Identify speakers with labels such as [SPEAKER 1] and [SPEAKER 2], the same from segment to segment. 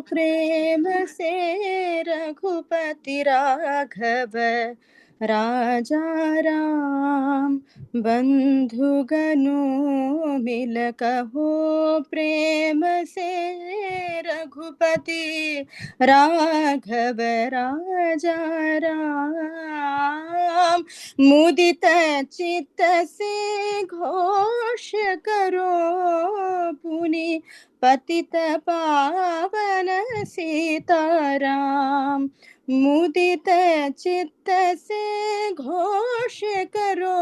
[SPEAKER 1] प्रेम से रघुपति राघव राजा राम। बंधुगणों मिल कहो प्रेम से रघुपति राघव राजा राम। मुदित चित्त से घोष करो पुनि पतित पावन सीताराम। मुदित चित्त से घोष करो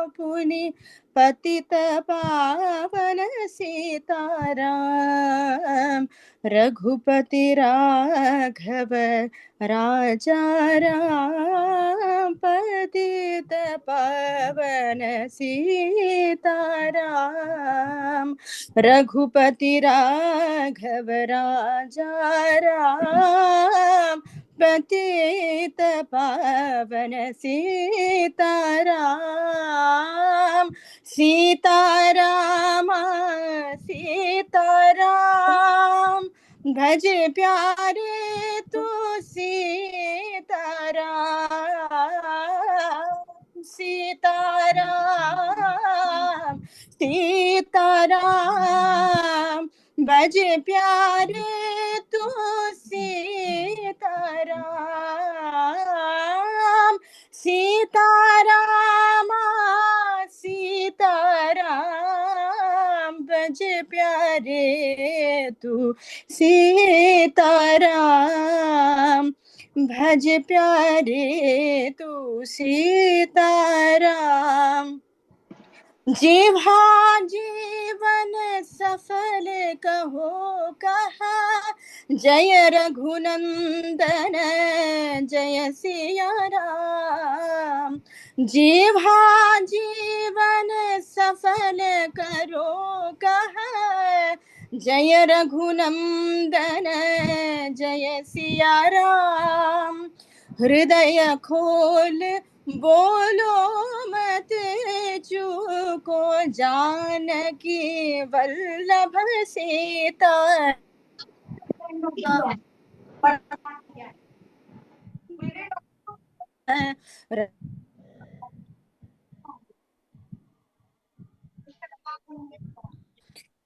[SPEAKER 1] पुनि पतित पावन सीताराम। रघुपति राघव राजा राम। पतित पावन सीताराम। रघुपति राघव राजा राम। पतित पावन सीताराम। सीताराम सीताराम भज प्यारे तू सीताराम। सीताराम सीताराम भज प्यारे तू सीताराम। सीताराम सीताराम भज प्यारे तू सीताराम। भज प्यारे तू सीताराम। जिह्वा जीवन सफल कहो कहा जय रघुनंदन जय सिया राम। जिह्वा जीवन सफल करो कहा जय रघुनंदन जय सिया राम। हृदय खोल बोलो मत चूको जानकी वल्लभ सीता।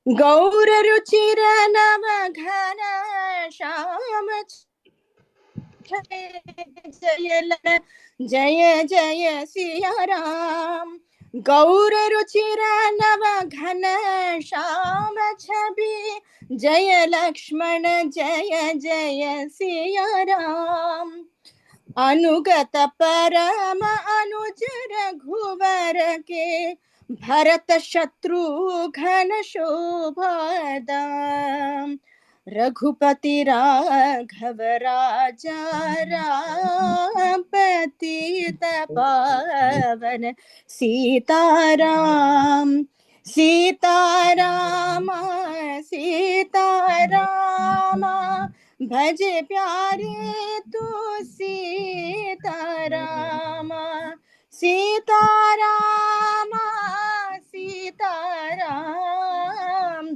[SPEAKER 1] गौर रुचिर नव घन श्याम जय जय सिया राम। गौर रुचिर नव घन श्याम छवि जय लक्ष्मण जय जय सिया राम। अनुगत परम अनुज रघुवर के भरत शत्रुघ्न शोभादाम। रघुपति राघव राजा राम। पतित पावन सीताराम। सीताराम सीताराम भज प्यारे तू सीताराम। सीताराम सीताराम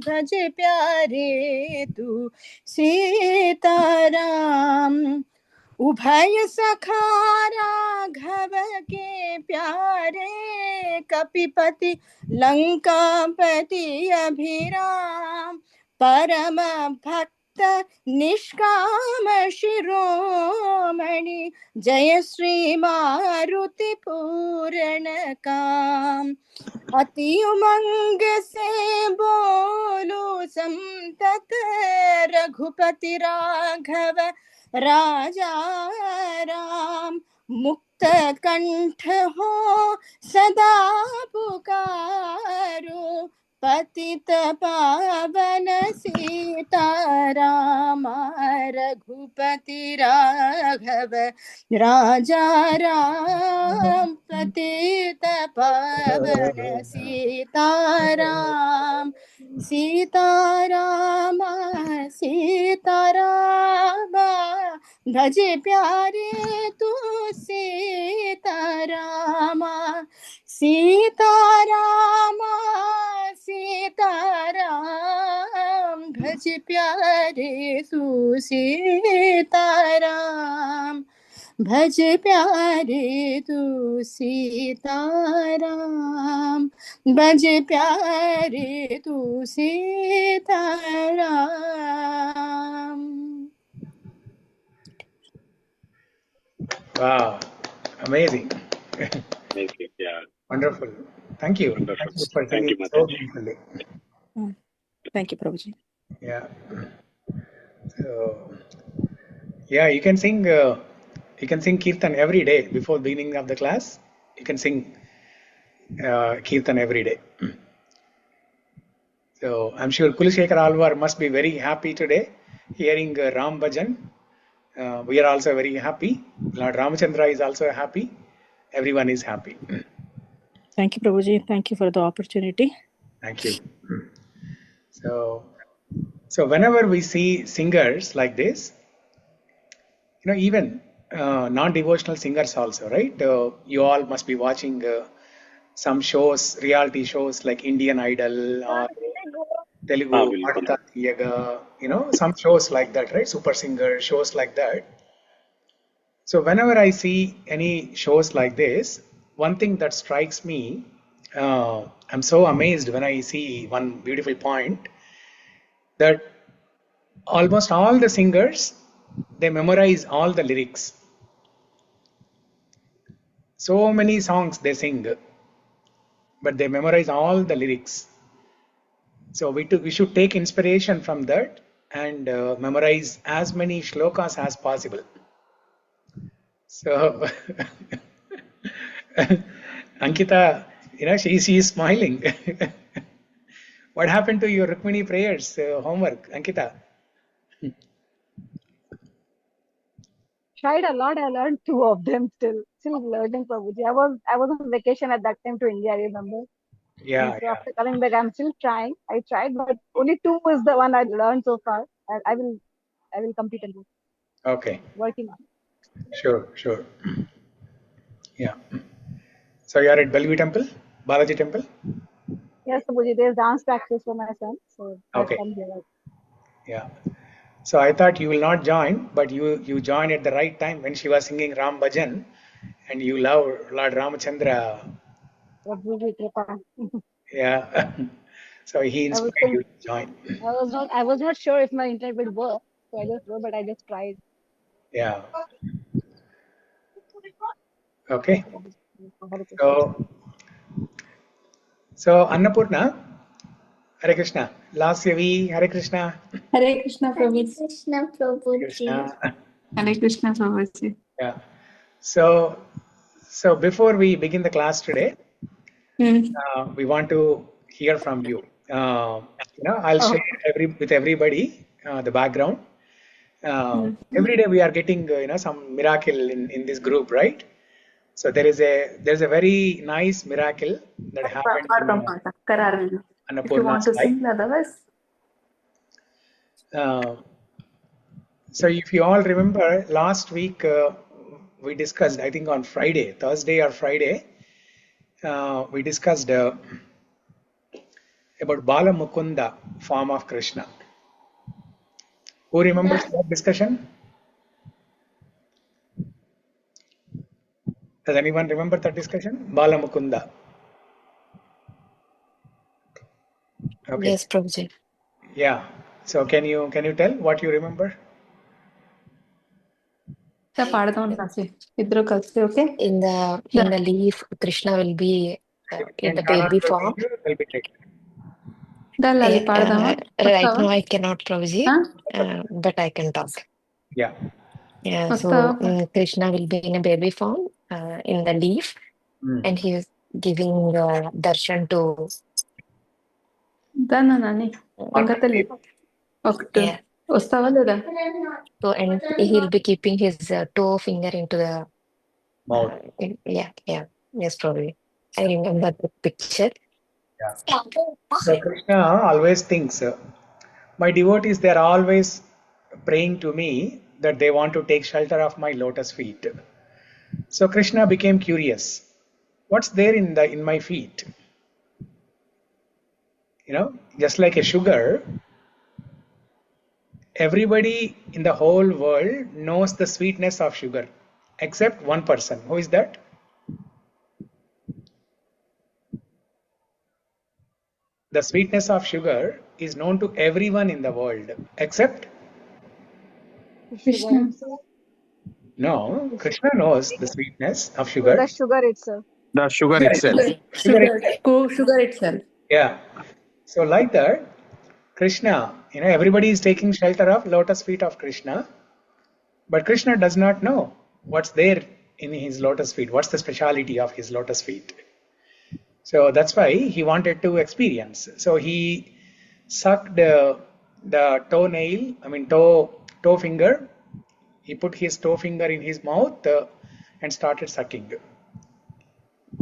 [SPEAKER 1] भज प्यारे तू सीताराम। उभय सखा राघव के प्यारे कपिपति लंकापति अभिराम। परम भक्त निष्काम शिरोमणि जय श्री मारुति पूर्ण काम। अति उमंग से बोलो संतत रघुपति राघव राजा राम। मुक्त कंठ हो सदा पुकारो पतित पावन सीताराम। रघुपति राघव राजा राम। पतित पावन सीताराम। सीताराम सीताराम भज प्यारे तू सीताराम। सीताराम सीताराम भज प्यारे तू सीताराम भज प्यारे तू सीताराम भज प्यारे तू Sitaram.
[SPEAKER 2] Wow, amazing.
[SPEAKER 3] Amazing, yeah.
[SPEAKER 2] Wonderful. Thank you.
[SPEAKER 3] Wonderful.
[SPEAKER 2] Thank you for
[SPEAKER 3] Thank
[SPEAKER 2] singing
[SPEAKER 3] you,
[SPEAKER 2] so
[SPEAKER 3] Mataji.
[SPEAKER 2] beautifully.
[SPEAKER 1] Thank you, Prabhuji.
[SPEAKER 2] Yeah. So, yeah, you can sing. You can sing kirtan every day before beginning of the class. You can sing kirtan every day. So I'm sure Kulashekara Alvar must be very happy today hearing Ram Bhajan. We are also very happy. Lord Ramachandra is also happy. Everyone is happy.
[SPEAKER 1] Thank you, Prabhuji. Thank you for the opportunity.
[SPEAKER 2] Thank you. So whenever we see singers like this, even non-devotional singers also, right? You all must be watching some shows, reality shows like Indian Idol or Telugu,
[SPEAKER 3] Bilkul.
[SPEAKER 2] Adta Tiyaga, some shows like that, right? Super Singer, shows like that. So whenever I see any shows like this, one thing that strikes me, I'm so amazed when I see one beautiful point, that almost all the singers, they memorize all the lyrics. So many songs they sing, but they memorize all the lyrics. So we should take inspiration from that and memorize as many shlokas as possible. So Ankita, she is smiling. What happened to your Rukmini prayers homework, Ankita?
[SPEAKER 4] Tried a lot. I learned 2 of them still learning, Prabhuji. I was on vacation at that time to India, I remember.
[SPEAKER 2] Yeah,
[SPEAKER 4] and so after coming back, I'm still trying. I tried, but only 2 is the one I learned so far. I will complete and
[SPEAKER 2] Okay.
[SPEAKER 4] working on.
[SPEAKER 2] Sure. Yeah. So you are at Bellevue Temple, Balaji Temple?
[SPEAKER 4] Yes, Prabhuji, there's dance practice for my son, so I
[SPEAKER 2] Okay.
[SPEAKER 4] come here.
[SPEAKER 2] Yeah. So I thought you will not join, but you joined at the right time when she was singing Ram Bhajan, and you love Lord Ramachandra.
[SPEAKER 4] Prabhuji, Kripa.
[SPEAKER 2] Yeah. So he inspired you to join.
[SPEAKER 4] I was not sure if my internet would work, so I just wrote, but I just tried.
[SPEAKER 2] Yeah. Okay. So Annapurna, Hare Krishna. Lasyavi, Hare Krishna.
[SPEAKER 5] Hare Krishna, Prabhuji.
[SPEAKER 1] Krishna Prabhuji.
[SPEAKER 2] Krishna.
[SPEAKER 5] Hare Krishna, Prabhuji.
[SPEAKER 2] Yeah. So before we begin the class today, we want to hear from you. I'll share with everybody the background. Every day we are getting some miracle in this group, right? So there's a very nice miracle that happened in
[SPEAKER 5] If you want to sing, otherwise.
[SPEAKER 2] So if you all remember, last week we discussed, I think on Friday, Thursday or Friday, we discussed about Bala Mukunda form of Krishna. Who remembers that discussion? Does anyone remember that discussion? Bala Mukunda. Okay.
[SPEAKER 6] Yes, Prabhuji.
[SPEAKER 2] Yeah. So can you tell what you remember?
[SPEAKER 6] Okay. In the leaf, Krishna will be in the baby form.
[SPEAKER 2] Will be taken.
[SPEAKER 6] Right now I cannot, Prabhuji, but I can talk.
[SPEAKER 2] Yeah.
[SPEAKER 6] Yeah. So Krishna will be in a baby form in the leaf, and he is giving darshan to. Yeah. So and he'll be keeping his toe finger into the
[SPEAKER 2] mouth.
[SPEAKER 6] Yeah. Yes, Prabhuji. I remember the picture.
[SPEAKER 2] Yeah. So Krishna always thinks, my devotees, they are always praying to me that they want to take shelter of my lotus feet. So Krishna became curious. What's there in my feet? Just like a sugar, everybody in the whole world knows the sweetness of sugar, except one person. Who is that? The sweetness of sugar is known to everyone in the world, except
[SPEAKER 5] Krishna.
[SPEAKER 2] No, Krishna knows the sweetness of sugar.
[SPEAKER 4] The sugar itself.
[SPEAKER 3] The sugar itself.
[SPEAKER 5] Sugar itself.
[SPEAKER 2] Yeah. So like that, Krishna, everybody is taking shelter of lotus feet of Krishna, but Krishna does not know what's there in his lotus feet. What's the speciality of his lotus feet? So that's why he wanted to experience. So he sucked the toenail, toe finger. He put his toe finger in his mouth and started sucking.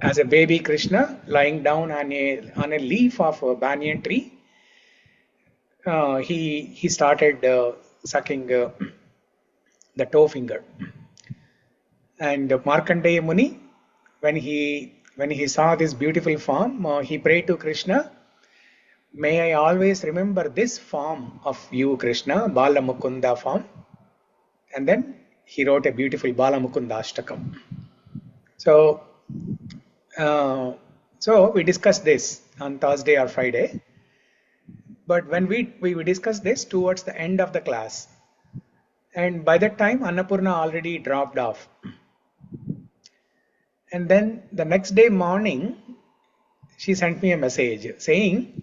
[SPEAKER 2] As a baby Krishna lying down on a leaf of a banyan tree, he started sucking the toe finger. And Markandeya Muni, when he saw this beautiful form, he prayed to Krishna, "May I always remember this form of you, Krishna, Bala Mukunda form." And then he wrote a beautiful Bala Mukunda Ashtakam. So we discussed this on Thursday or Friday. But when we discussed this towards the end of the class, and by that time Annapurna already dropped off. And then the next day morning, she sent me a message saying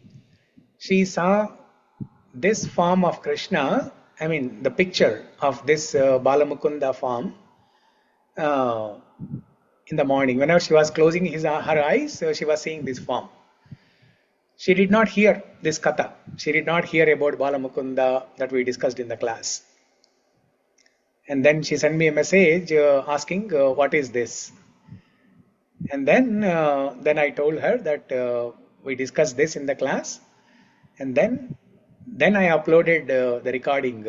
[SPEAKER 2] she saw this form of Krishna, the picture of this Bala Mukunda form in the morning. Whenever she was closing her eyes, she was seeing this form. She did not hear this katha. She did not hear about Bala Mukunda that we discussed in the class. And then she sent me a message asking, what is this? And then I told her that we discussed this in the class. And then I uploaded the recording,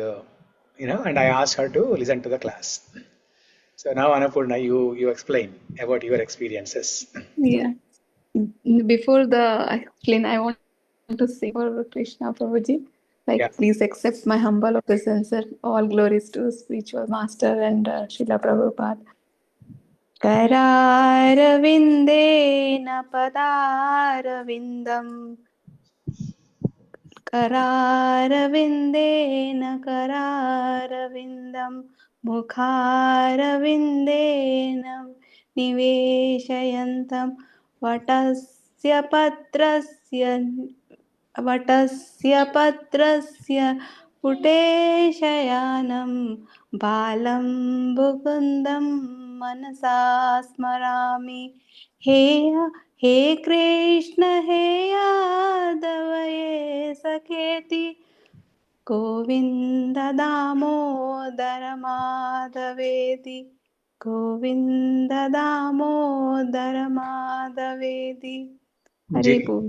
[SPEAKER 2] and I asked her to listen to the class. So now, Annapurna, you explain about your experiences.
[SPEAKER 5] Yeah. Before I explain, I want to say for Krishna Prabhuji, please accept my humble obeisance. All glories to spiritual master and Srila Prabhupada. Karāravindena padaravindam Karāravindena Mukharavindena Niveshayantam Vatasya patrasya Puteshayanam Balam Mukundam Manasa Smarami He Krishna He Yadava Ye Sakheti Govinda Damodara Madhavedi Govinda Damodara Madhavedi Hare Bol.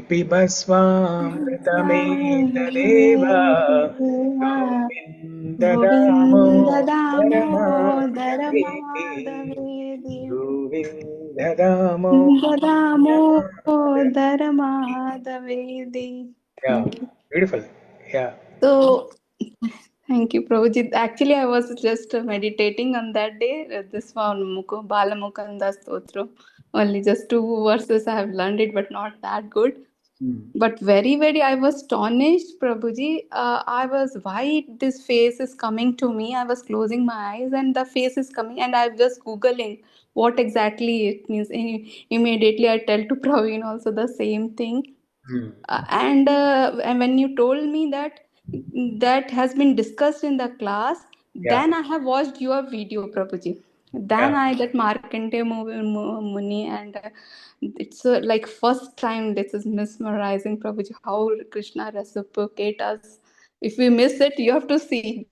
[SPEAKER 2] Pibasvamritamedadeva
[SPEAKER 5] Govinda Damodara Madhavedi
[SPEAKER 2] Govinda
[SPEAKER 5] Damodara Madhavedi.
[SPEAKER 2] Yeah, beautiful. Yeah.
[SPEAKER 5] So, thank you, Prabhuji. Actually, I was just meditating on that day. This one, Bala Mukunda-Stotra. Only just 2 verses I have learned it, but not that good. But very, very, I was astonished, Prabhuji. I was, why this face is coming to me? I was closing my eyes and the face is coming, and I was Googling what exactly it means. Immediately, I tell to Praveen also the same thing. And when you told me that has been discussed in the class, then I have watched your video, Prabhuji. Then I that Markandeya Muni, and it's like first time this is mesmerizing, Prabhuji, how Krishna reciprocate us. If we miss it, you have to see.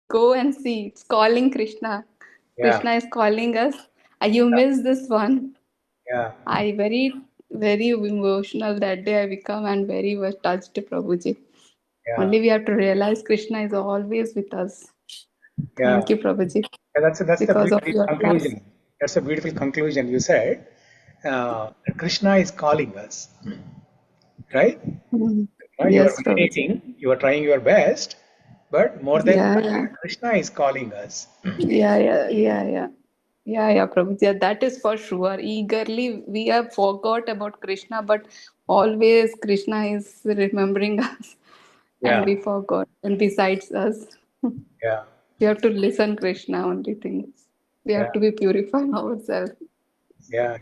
[SPEAKER 5] Go and see. It's calling Krishna. Krishna is calling us. You miss this one. I very emotional that day I become, and very much touched, Prabhuji. Only we have to realize Krishna is always with us. Thank you, Prabhuji.
[SPEAKER 2] That's a beautiful conclusion.
[SPEAKER 5] Class.
[SPEAKER 2] That's a beautiful conclusion. You said Krishna is calling us, right?
[SPEAKER 5] Yes,
[SPEAKER 2] you are meditating, you are trying your best, but more than
[SPEAKER 5] Yeah.
[SPEAKER 2] Krishna is calling us.
[SPEAKER 5] Yeah, Prabhuji. Yeah, that is for sure. Eagerly, we have forgot about Krishna, but always Krishna is remembering us, and
[SPEAKER 2] Yeah,
[SPEAKER 5] we forgot. And besides us,
[SPEAKER 2] yeah,
[SPEAKER 5] we have to listen Krishna only things. We
[SPEAKER 2] yeah,
[SPEAKER 5] have to be purifying ourselves.
[SPEAKER 2] yeah,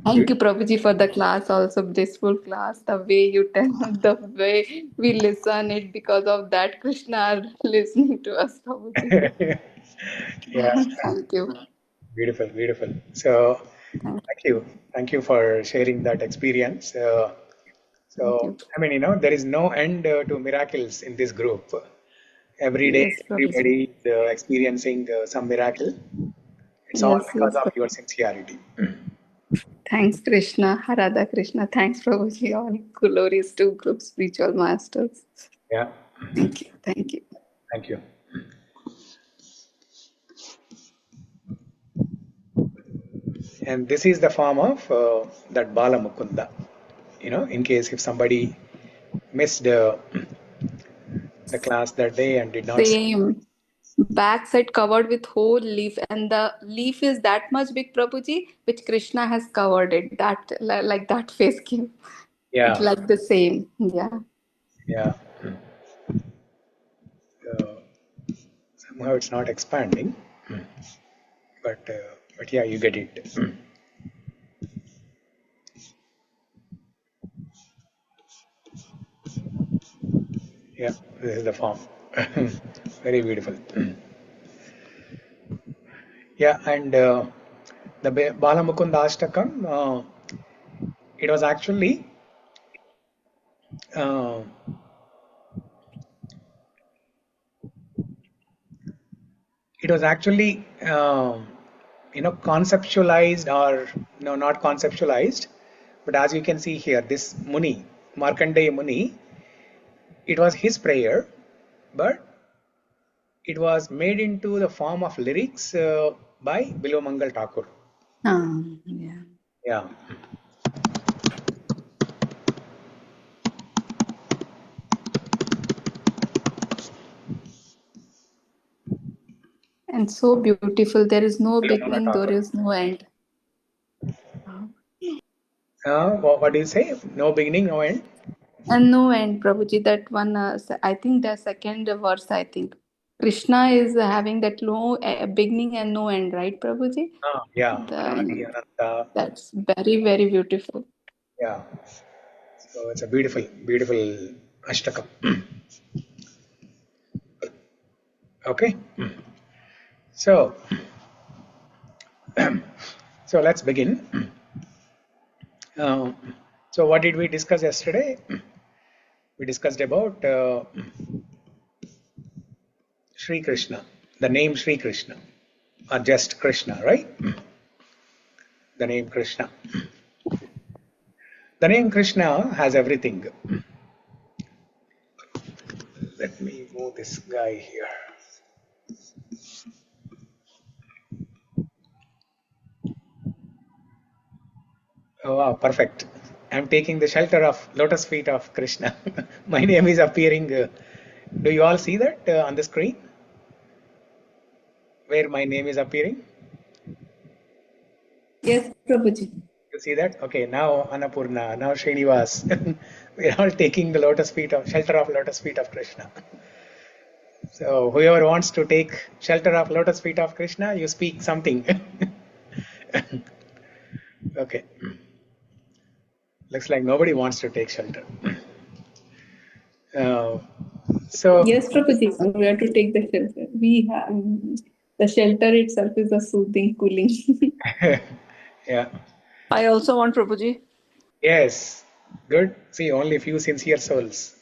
[SPEAKER 5] Thank
[SPEAKER 2] yeah.
[SPEAKER 5] you, Prabhuji, for the class. Also, blissful class. The way you tell, the way we listen, it because of that Krishna are listening to us, Prabhuji.
[SPEAKER 2] Yeah,
[SPEAKER 5] Thank you.
[SPEAKER 2] beautiful, beautiful. So,
[SPEAKER 5] Thank
[SPEAKER 2] thank you for sharing that experience.
[SPEAKER 5] you.
[SPEAKER 2] I mean, there is no end to miracles in this group. Every day,
[SPEAKER 5] Yes, Prabhuji.
[SPEAKER 2] everybody is experiencing some miracle. It's all
[SPEAKER 5] Yes,
[SPEAKER 2] because of your
[SPEAKER 5] Prabhuji.
[SPEAKER 2] sincerity.
[SPEAKER 5] Thanks, Krishna. Radha Krishna. Thanks, Prabhuji. All glories to group spiritual masters.
[SPEAKER 2] Yeah,
[SPEAKER 5] Thank you. Thank you.
[SPEAKER 2] thank you. And this is the form of that Bala Mukunda. In case if somebody missed the class that day and did not see.
[SPEAKER 5] Same. Backside covered with whole leaf, and the leaf is that much big, Prabhuji, which Krishna has covered it. That like that face came. It's
[SPEAKER 2] Yeah,
[SPEAKER 5] like the same. Yeah.
[SPEAKER 2] yeah. Uh, Somehow it's not expanding, but yeah, you get it. Yeah, this is the form. Very beautiful. Yeah, and the Bala Mukunda Ashtakam, it was actually uh, it was actually conceptualized, or no, not conceptualized, but as you can see here, this Muni, Markandeya Muni, it was his prayer, but it was made into the form of lyrics by Bilomangal Thakur.
[SPEAKER 5] Yeah.
[SPEAKER 2] Yeah.
[SPEAKER 5] And so beautiful. There is no
[SPEAKER 2] Bilomangal
[SPEAKER 5] beginning, there
[SPEAKER 2] Thakur.
[SPEAKER 5] is no end.
[SPEAKER 2] What do you say? No beginning, no end?
[SPEAKER 5] And no end, Prabhuji. That one, I think the second verse, I think. Krishna is having that no beginning and no end, right, Prabhuji?
[SPEAKER 2] Yeah. Anadi, Ananta.
[SPEAKER 5] That's very, very beautiful.
[SPEAKER 2] Yeah. So it's a beautiful, beautiful Ashtakam. Okay. So, so let's begin. So what did we discuss yesterday? We discussed about Sri Krishna, the name Sri Krishna, or just Krishna, right? The name Krishna. The name Krishna has everything. Let me move this guy here. Oh, wow, perfect. I'm taking the shelter of lotus feet of Krishna. My name is appearing. Do you all see that on the screen? Where my name is appearing?
[SPEAKER 5] Yes, Prabhuji.
[SPEAKER 2] You see that? Okay, now Annapurna, now Śrīnivās. We're all taking the shelter of lotus feet of Krishna. So whoever wants to take shelter of lotus feet of Krishna, you speak something. Okay. Looks like nobody wants to take shelter. So
[SPEAKER 5] Yes, Prabhuji. We have to take the shelter. We have the shelter itself is a soothing, cooling.
[SPEAKER 2] yeah.
[SPEAKER 1] I also want Prabhuji.
[SPEAKER 2] Yes. Good. See, only few sincere souls.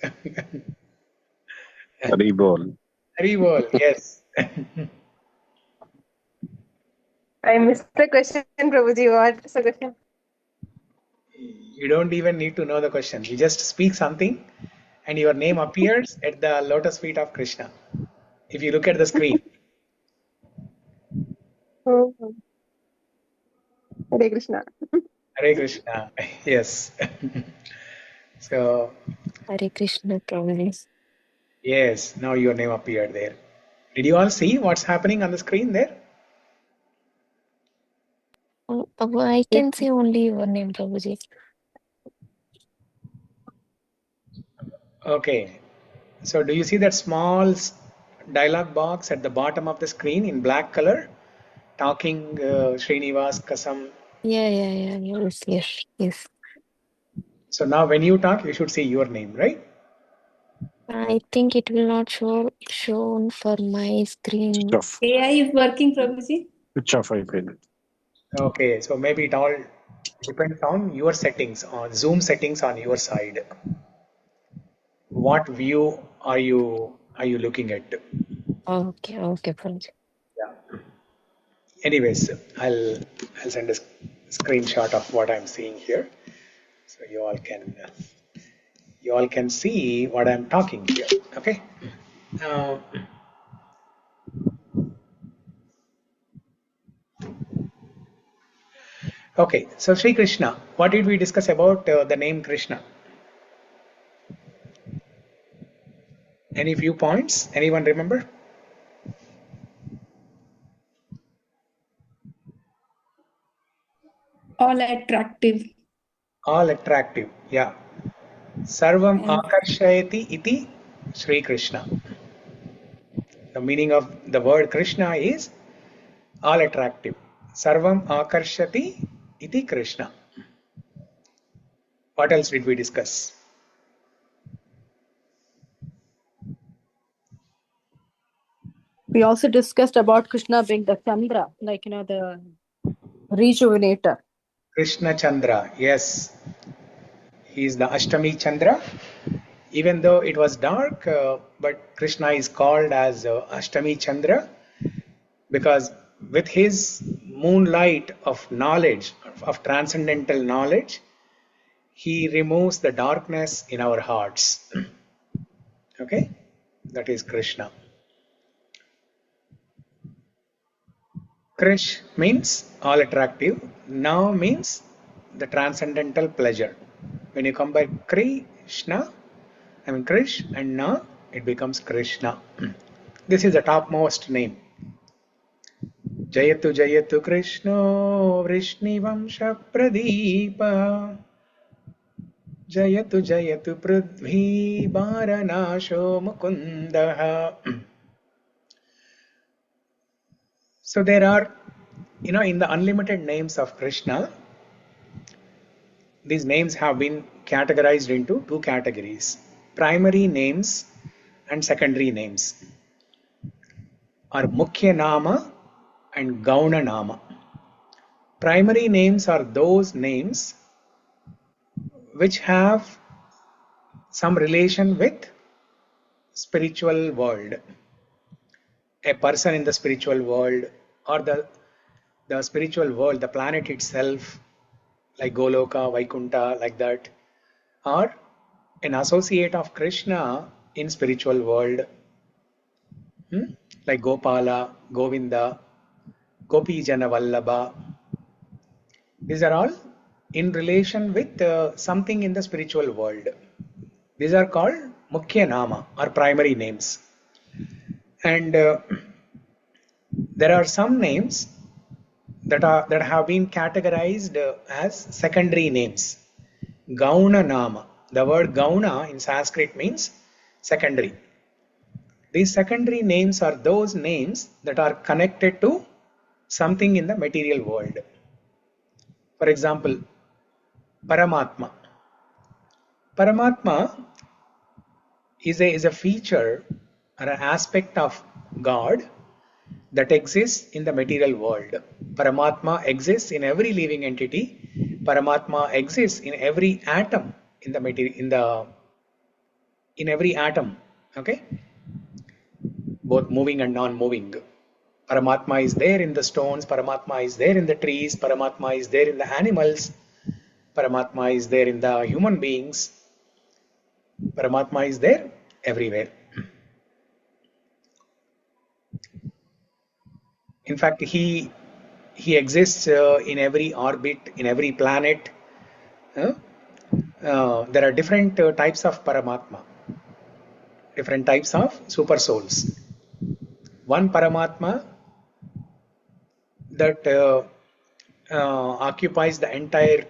[SPEAKER 3] Haribol.
[SPEAKER 2] Haribol, yes.
[SPEAKER 4] I missed the question, Prabhuji. What's the question?
[SPEAKER 2] You don't even need to know the question. You just speak something and your name appears at the lotus feet of Krishna. If you look at the screen.
[SPEAKER 4] Hare Krishna.
[SPEAKER 2] Hare Krishna. Yes. So,
[SPEAKER 6] Hare Krishna, Prabhuji.
[SPEAKER 2] Yes, now your name appeared there. Did you all see what's happening on the screen there?
[SPEAKER 6] I can see only your name, Prabhuji.
[SPEAKER 2] Okay. So do you see that small dialog box at the bottom of the screen in black color? Talking Śrīnivās Kasam.
[SPEAKER 6] Yeah. Yes.
[SPEAKER 2] So now when you talk, you should see your name, right?
[SPEAKER 6] I think it will not shown for my screen.
[SPEAKER 5] AI is working, Prabhuji.
[SPEAKER 3] Switch off, I feel.
[SPEAKER 2] Okay, so maybe it all depends on your settings, on Zoom settings on your side. What view are you looking at?
[SPEAKER 6] Okay, Prabhuji.
[SPEAKER 2] Yeah. Anyways, I'll send a screenshot of what I'm seeing here, so you all can see what I'm talking here. Okay. Okay. So Sri Krishna, what did we discuss about the name Krishna? Any viewpoints? Anyone remember?
[SPEAKER 5] All attractive.
[SPEAKER 2] All attractive. Yeah. Sarvam akarshayati iti Sri Krishna. The meaning of the word Krishna is all attractive. Sarvam akarshati iti Krishna. What else did we discuss?
[SPEAKER 1] We also discussed about Krishna being the Chandra, like, the rejuvenator.
[SPEAKER 2] Krishna Chandra, yes. He is the Ashtami Chandra. Even though it was dark, but Krishna is called as Ashtami Chandra because with his moonlight of knowledge, of transcendental knowledge, he removes the darkness in our hearts. Okay? That is Krishna. Krish means all attractive. Now means the transcendental pleasure. When you combine Krish and Na, it becomes Krishna. This is the topmost name. Jayatu jayatu Krishna Vrsni śa-pradīpah jayatu thvī-bhāra-nāśo mukundah. So there are, in the unlimited names of Krishna, these names have been categorized into two categories: primary names and secondary names, or Mukhya Nama and Gauna Nama. Primary names are those names which have some relation with spiritual world, a person in the spiritual world, or the spiritual world, the planet itself, like Goloka, Vaikuntha, like that, or an associate of Krishna in spiritual world, like Gopala, Govinda, Gopijana Vallabha. These are all in relation with something in the spiritual world. These are called Mukhya Nama, or primary names. And there are some names that have been categorized as secondary names. Gauna Nama. The word Gauna in Sanskrit means secondary. These secondary names are those names that are connected to something in the material world. For example, Paramatma. Paramatma is a feature or an aspect of God that exists in the material world. Paramatma exists in every living entity. Paramatma exists in every atom in the material, in every atom. Okay, both moving and non-moving. Paramatma is there in the stones. Paramatma is there in the trees. Paramatma is there in the animals. Paramatma is there in the human beings. Paramatma is there everywhere. In fact, he exists in every orbit, in every planet. There are different types of Paramatma. different types of super souls. One Paramatma that occupies the entire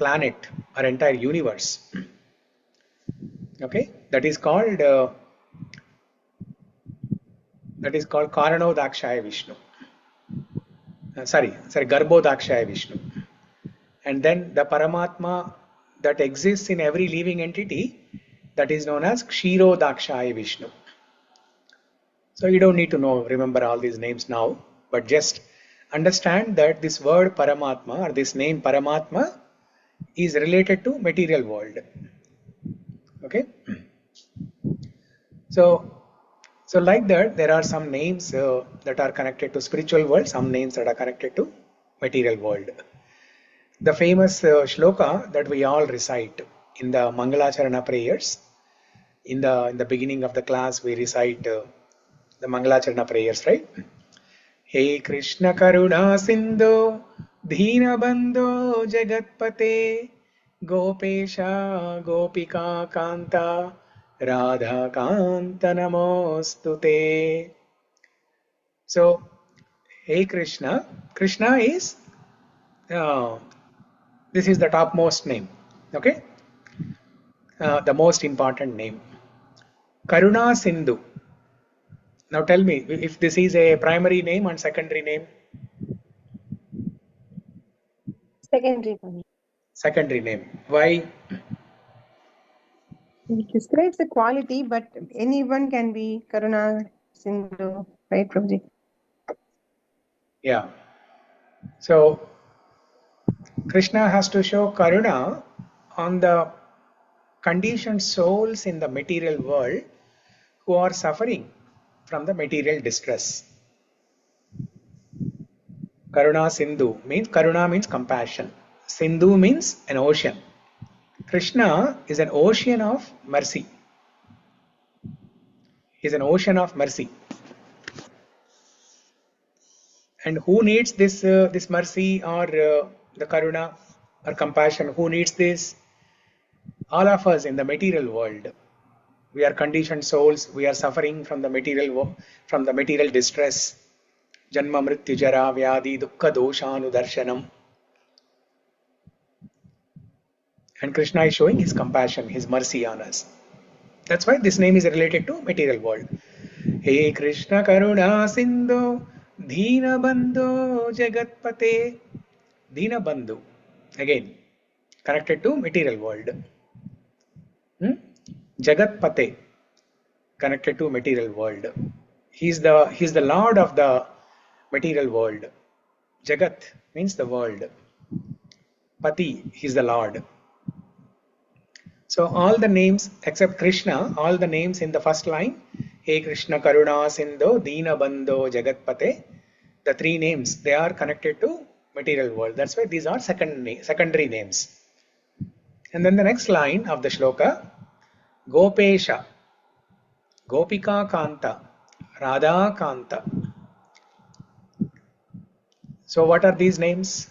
[SPEAKER 2] planet or entire universe. Okay, that is called Karanodakshaya Vishnu. Garbhodakshaya Vishnu. And then the Paramatma that exists in every living entity, that is known as Kshirodakshaya Vishnu. So you don't need to remember all these names now, but just understand that this word Paramatma or this name Paramatma is related to material world. Okay. So like that, there are some names that are connected to spiritual world, some names that are connected to material world. The famous shloka that we all recite in the Mangalacharana prayers, in the beginning of the class we recite the Mangalacharana prayers, right? He Krishna Karuna Sindhu Dheena Bandho Jagatpate Gopesha Gopika Kanta Radha Kanta Namostute. So, Hey Krishna, Krishna is this is the topmost name, okay? The most important name. Karuna Sindhu. Now tell me if this is a primary name and secondary name.
[SPEAKER 7] Secondary for me.
[SPEAKER 2] Secondary name. Why?
[SPEAKER 7] It describes the quality, but anyone can be Karuna Sindhu, right, Prabhuji?
[SPEAKER 2] Yeah. So Krishna has to show Karuna on the conditioned souls in the material world who are suffering from the material distress. Karuna means compassion. Sindhu means an ocean. Krishna is an ocean of mercy. He is an ocean of mercy. And who needs this mercy or the karuna or compassion? Who needs this? All of us in the material world. We are conditioned souls. We are suffering from the material distress. Janma mrityu jara vyadi dukkha doshanu darshanam. And Krishna is showing his compassion, his mercy on us. That's why this name is related to material world. Hey Krishna Karuna Sindhu Dheena Bandho Jagatpate. Dheena Bandhu. Again, connected to material world. Jagatpate. Connected to material world. He's the Lord of the material world. Jagat means the world. Pati, he's the Lord. So all the names except Krishna, all the names in the first line, Hey Krishna Karuna Sindhu Deena Bandho Jagatpate, the three names, they are connected to material world. That's why these are secondary names. And then the next line of the shloka, Gopesha, Gopika Kanta, Radha Kanta. So what are these names?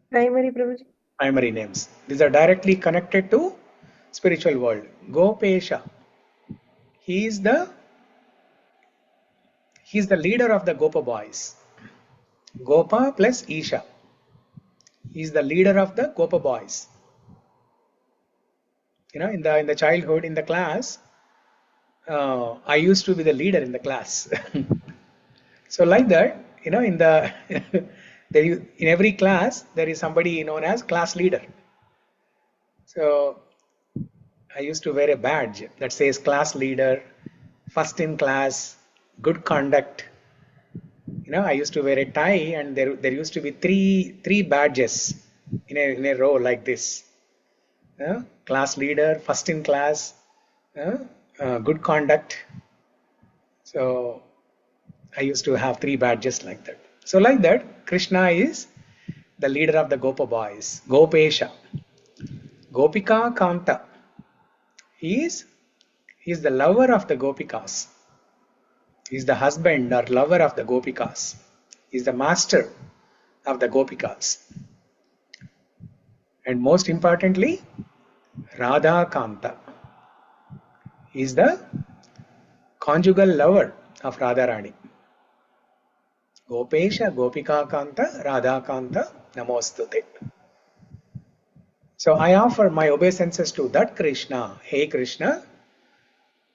[SPEAKER 7] Primary, Prabhuji.
[SPEAKER 2] Primary names. These are directly connected to spiritual world. Gopesha. He is the leader of the Gopa boys. Gopa plus Isha. He is the leader of the Gopa boys. You know, in the childhood, in the class, I used to be the leader in the class. So like that, you know, in every class there is somebody known as class leader. So I used to wear a badge that says class leader, first in class, good conduct. You know, I used to wear a tie, and there used to be three badges in a row like this. Class leader, first in class, good conduct. So I used to have 3 badges like that. So like that, Krishna is the leader of the Gopa boys, Gopesha. Gopika Kanta. He is the lover of the Gopikas. He is the husband or lover of the Gopikas. He is the master of the Gopikas. And most importantly, Radha Kanta. He is the conjugal lover of Radharani. Gopesha Gopika Kanta Radha Kanta Namostute. So I offer my obeisances to that Krishna, Hey Krishna,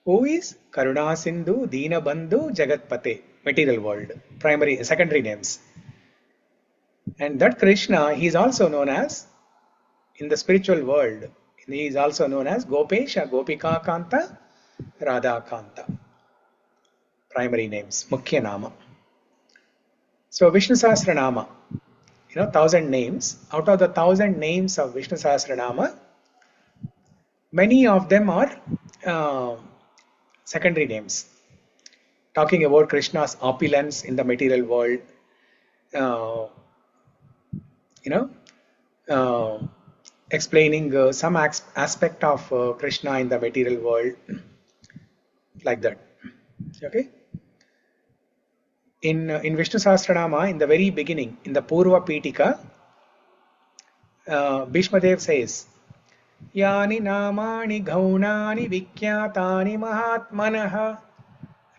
[SPEAKER 2] who is Karuna Sindhu, Dina Bandhu, Jagatpate, material world, primary, secondary names. And that Krishna, he is also known as, in the spiritual world, he is also known as Gopesha Gopika Kanta Radha Kanta. Primary names, Mukhya Nama. So Vishnu Sahasranama, 1000 names. Out of the 1000 names of Vishnu Sahasranama, many of them are secondary names. Talking about Krishna's opulence in the material world, explaining some aspect of Krishna in the material world, like that. Okay. In Vishnu Sahasranama, in the very beginning, in the Purva Pitika, Bhishmadev says, Yani namani ghaunani vikyatani mahatmanaha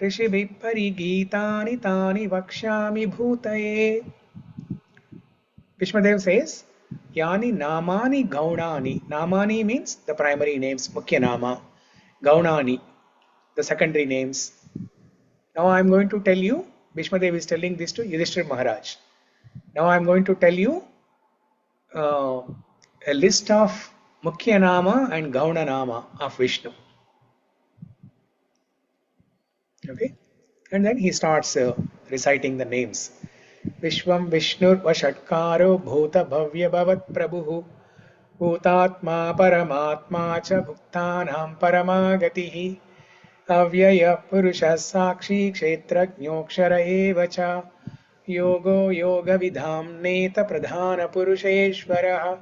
[SPEAKER 2] rishibhi parigitani tani vakshami bhutaye. Bhishmadev says, Yani namani gaunani. Namani means the primary names, Mukhya Nama. Gaunani, the secondary names. Now I am going to tell you, Bhishmadev is telling this to Yudhishthira Maharaj. Now I am going to tell you a list of Mukhya Nama and Gauna Nama of Vishnu. Okay? And then he starts reciting the names. Vishvam Vishnur Vashatkaro Bhuta Bhavya Bhavat Prabhu Bhutatma Paramatma Cha Bhuktanam Paramagatihi Avyaya Purusha Sakshi Kshetrajnokshara Evacha Yogo Yoga Vidham Neta Pradhana Purusheshvaraha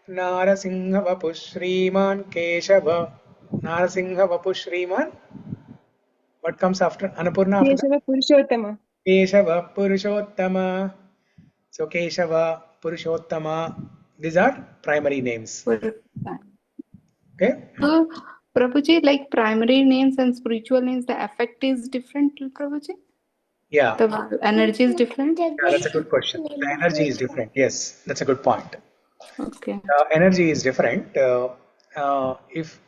[SPEAKER 2] Narasingha Vapushriman Keshava. Narasingha Vapushriman. What comes after Annapurna? After
[SPEAKER 7] Keshava Purushottama.
[SPEAKER 2] Keshava Purushottama. So Keshava, Purushottama, these are primary names. Okay.
[SPEAKER 5] So, Prabhuji, like primary names and spiritual names, the effect is different, Prabhuji?
[SPEAKER 2] Yeah.
[SPEAKER 5] The energy is different?
[SPEAKER 2] Yeah, that's a good question. The energy is different. Yes, that's a good point.
[SPEAKER 5] Okay.
[SPEAKER 2] Energy is different. If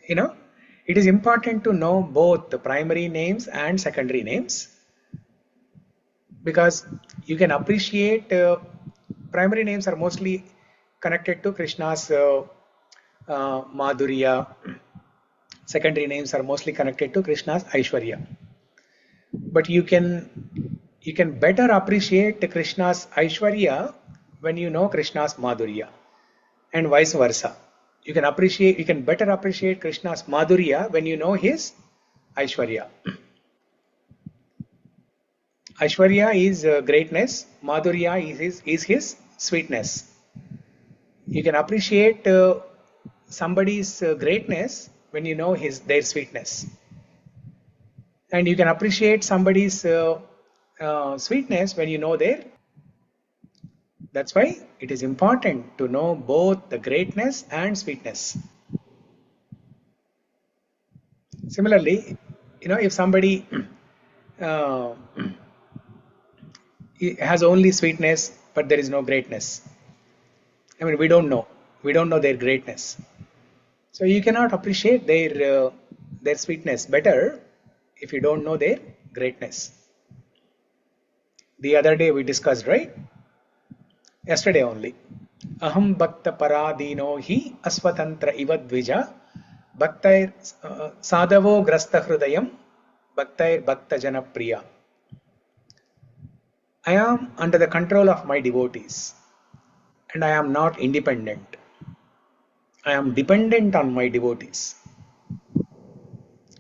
[SPEAKER 2] it is important to know both the primary names and secondary names, because you can appreciate primary names are mostly connected to Krishna's Madhurya. Secondary names are mostly connected to Krishna's Aishwarya. But you can better appreciate Krishna's Aishwarya when you know Krishna's Madhurya, and vice versa. You can better appreciate Krishna's Madhurya when you know his Aishwarya. Aishwarya is greatness, Madhurya is his sweetness. You can appreciate somebody's greatness when you know their sweetness. And you can appreciate somebody's sweetness when you know their. That's why it is important to know both the greatness and sweetness. Similarly, if somebody has only sweetness but there is no greatness, I mean, we don't know their greatness, so you cannot appreciate their sweetness better if you don't know their greatness. The other day we discussed, right? Yesterday only. Aham bhakta paradino hi asvatantra ivadvija bhaktair sadavo grasta hrudayam bhaktair bhakta janapriya. I am under the control of my devotees and I am not independent. I am dependent on my devotees.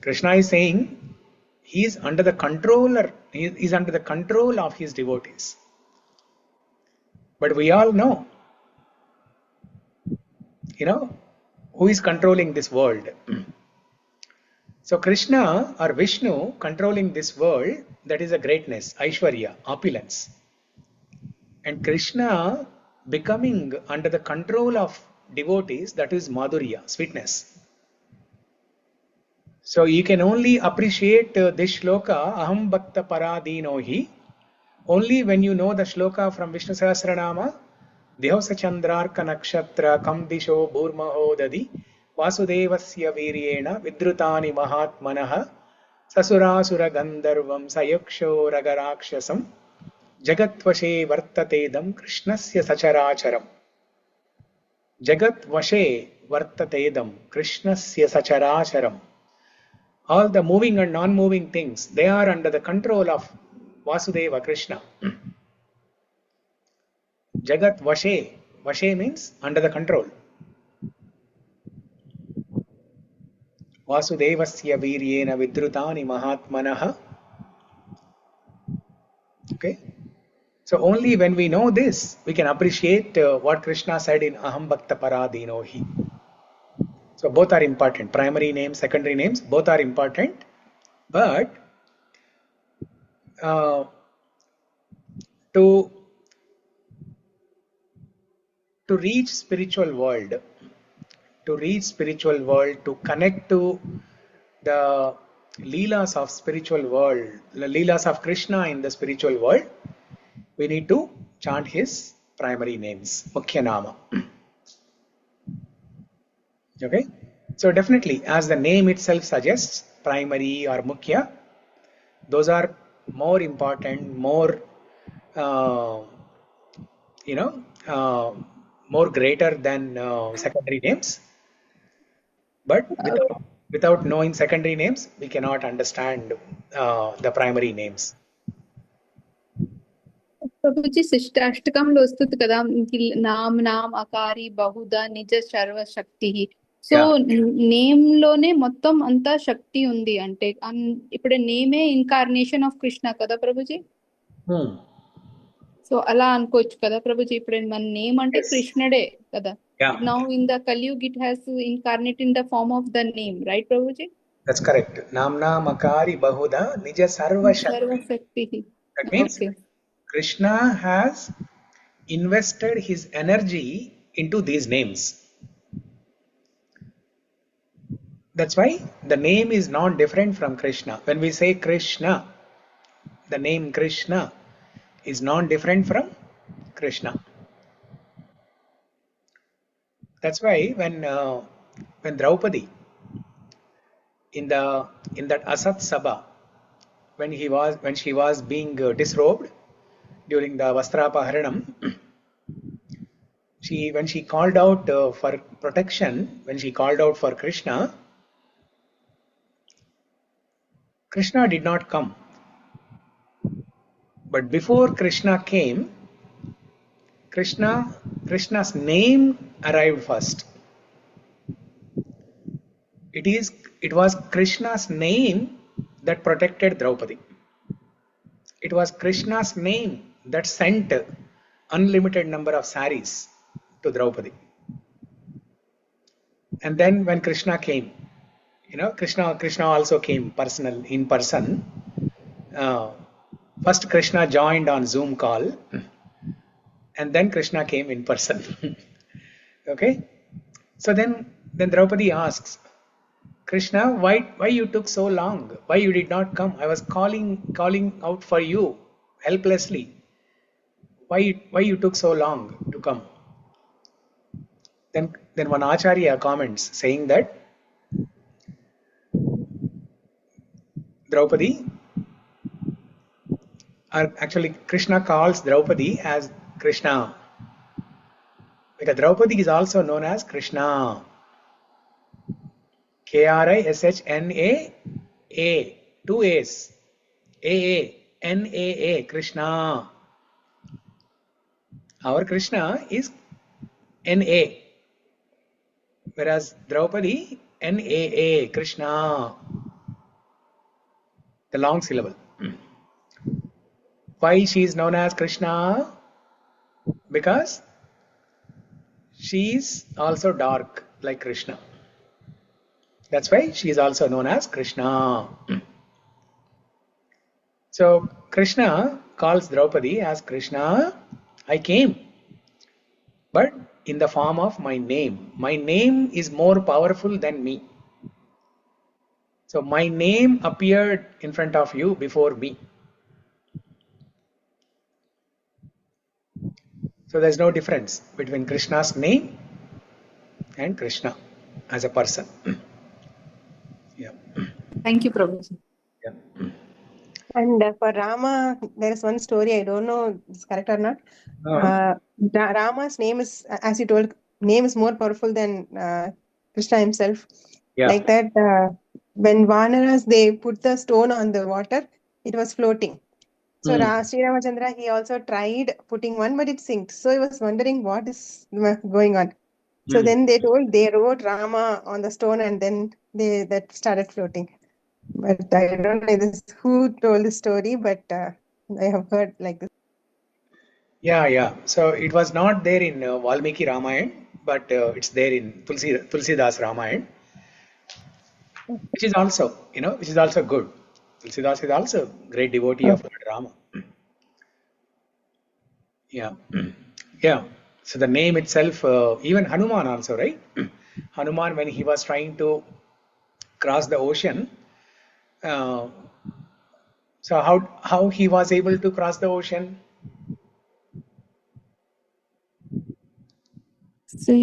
[SPEAKER 2] Krishna is saying he is under the control of his devotees. But we all know, who is controlling this world. So Krishna or Vishnu controlling this world, that is a greatness, Aishwarya, opulence. And Krishna becoming under the control of devotees, that is madhurya, sweetness. So you can only appreciate this shloka, aham bhakta paradino hi, only when you know the shloka from Vishnu Sahasranama, Dehosa Chandrarka Nakshatra Kam Disho Bhurmaho Dadi Vasudevasya Viryena Vidrutani Mahatmanaha Sasurasura Gandharvam Sayaksho Ragarakshasam Jagatvashe Vartatedam Krishnasya Sacharacharam. Jagatvashe Vartatedam Krishnasya Sacharacharam. All the moving and non-moving things, they are under the control of Vasudeva Krishna. Jagat Vashe. Vashe means under the control. Vasudevasya Viryena Vidrutani Mahatmanaha. Okay. So only when we know this, we can appreciate what Krishna said in Aham Bhakta Paradino Hi. So both are important. Primary names, secondary names, both are important. But to reach spiritual world, to connect to the leelas of spiritual world, the leelas of Krishna in the spiritual world, we need to chant his primary names, Mukhya Nama. Okay, so definitely, as the name itself suggests, primary or Mukhya, those are more important, more more greater than secondary names. But without knowing secondary names, we cannot understand the primary names.
[SPEAKER 5] Prabhuji శిష్టాష్టకంలో వస్తుంది కదా నామ్ నామ్ అకారి బహుదా నిజ సర్వశక్తి. So name లోనే మొత్తం అంతా శక్తి ఉంది అంటే ఇప్పుడు నేమే ఇన్కార్నేషన్ ఆఫ్ కృష్ణ కదా ప్రభుజీ. సో అలా అనుకోవచ్చు కదా ప్రభుజీ. ఇప్పుడు మన నేమ్ అంటే కృష్ణుడే కదా. Now in the Kaliyug it has incarnate in the form of the name, right ప్రభుజీ?
[SPEAKER 2] That's correct. Namna makari bahuda nija sarvashakti. That means Krishna has invested his energy into these names. That's why the name is not different from Krishna. When we say Krishna, the name Krishna is not different from Krishna. That's why when Draupadi in that Asat Sabha, when she was being disrobed during the Vastrapaharanam, when she called out for protection, when she called out for Krishna, Krishna did not come. But before Krishna came, Krishna's name arrived first. It was Krishna's name that protected Draupadi. It was Krishna's name that sent unlimited number of saris to Draupadi. And then when Krishna came, Krishna also came in person. First Krishna joined on Zoom call, and then Krishna came in person. Okay, so then Draupadi asks, Krishna, why you took so long? Why you did not come? I was calling out for you helplessly. Why you took so long to come? Then one Acharya comments saying that Draupadi, actually Krishna calls Draupadi as Krishna, because Draupadi is also known as Krishna. Krishna, two A's, Naa, Krishna. Our Krishna is Na, whereas Draupadi Naa, Krishna, the long syllable. Why she is known as Krishna? Because she is also dark like Krishna. That's why she is also known as Krishna. So Krishna calls Draupadi as Krishna, I came. But in the form of my name. My name is more powerful than me. So my name appeared in front of you before me. So there's no difference between Krishna's name and Krishna as a person. Yeah.
[SPEAKER 1] Thank you, Prabhuji.
[SPEAKER 2] Yeah.
[SPEAKER 7] And for Rama, there is one story, I don't know if it's correct or not. Rama's name is, as you told, name is more powerful than Krishna himself.
[SPEAKER 2] Yeah.
[SPEAKER 7] Like that, when Vanaras, they put the stone on the water, it was floating. So Sri Ramachandra, he also tried putting one, but it sinked. So he was wondering what is going on. So then they wrote Rama on the stone, and then that started floating. But I don't know who told the story, but I have heard like this.
[SPEAKER 2] Yeah. So it was not there in Valmiki Ramayana, but it's there in Tulsidas Ramayana, which is also, which is also good. Tulsidas is also a great devotee of Lord Rama. Yeah. Yeah. So the name itself, even Hanuman also, right? Hanuman, when he was trying to cross the ocean, so how he was able to cross the ocean?
[SPEAKER 5] So,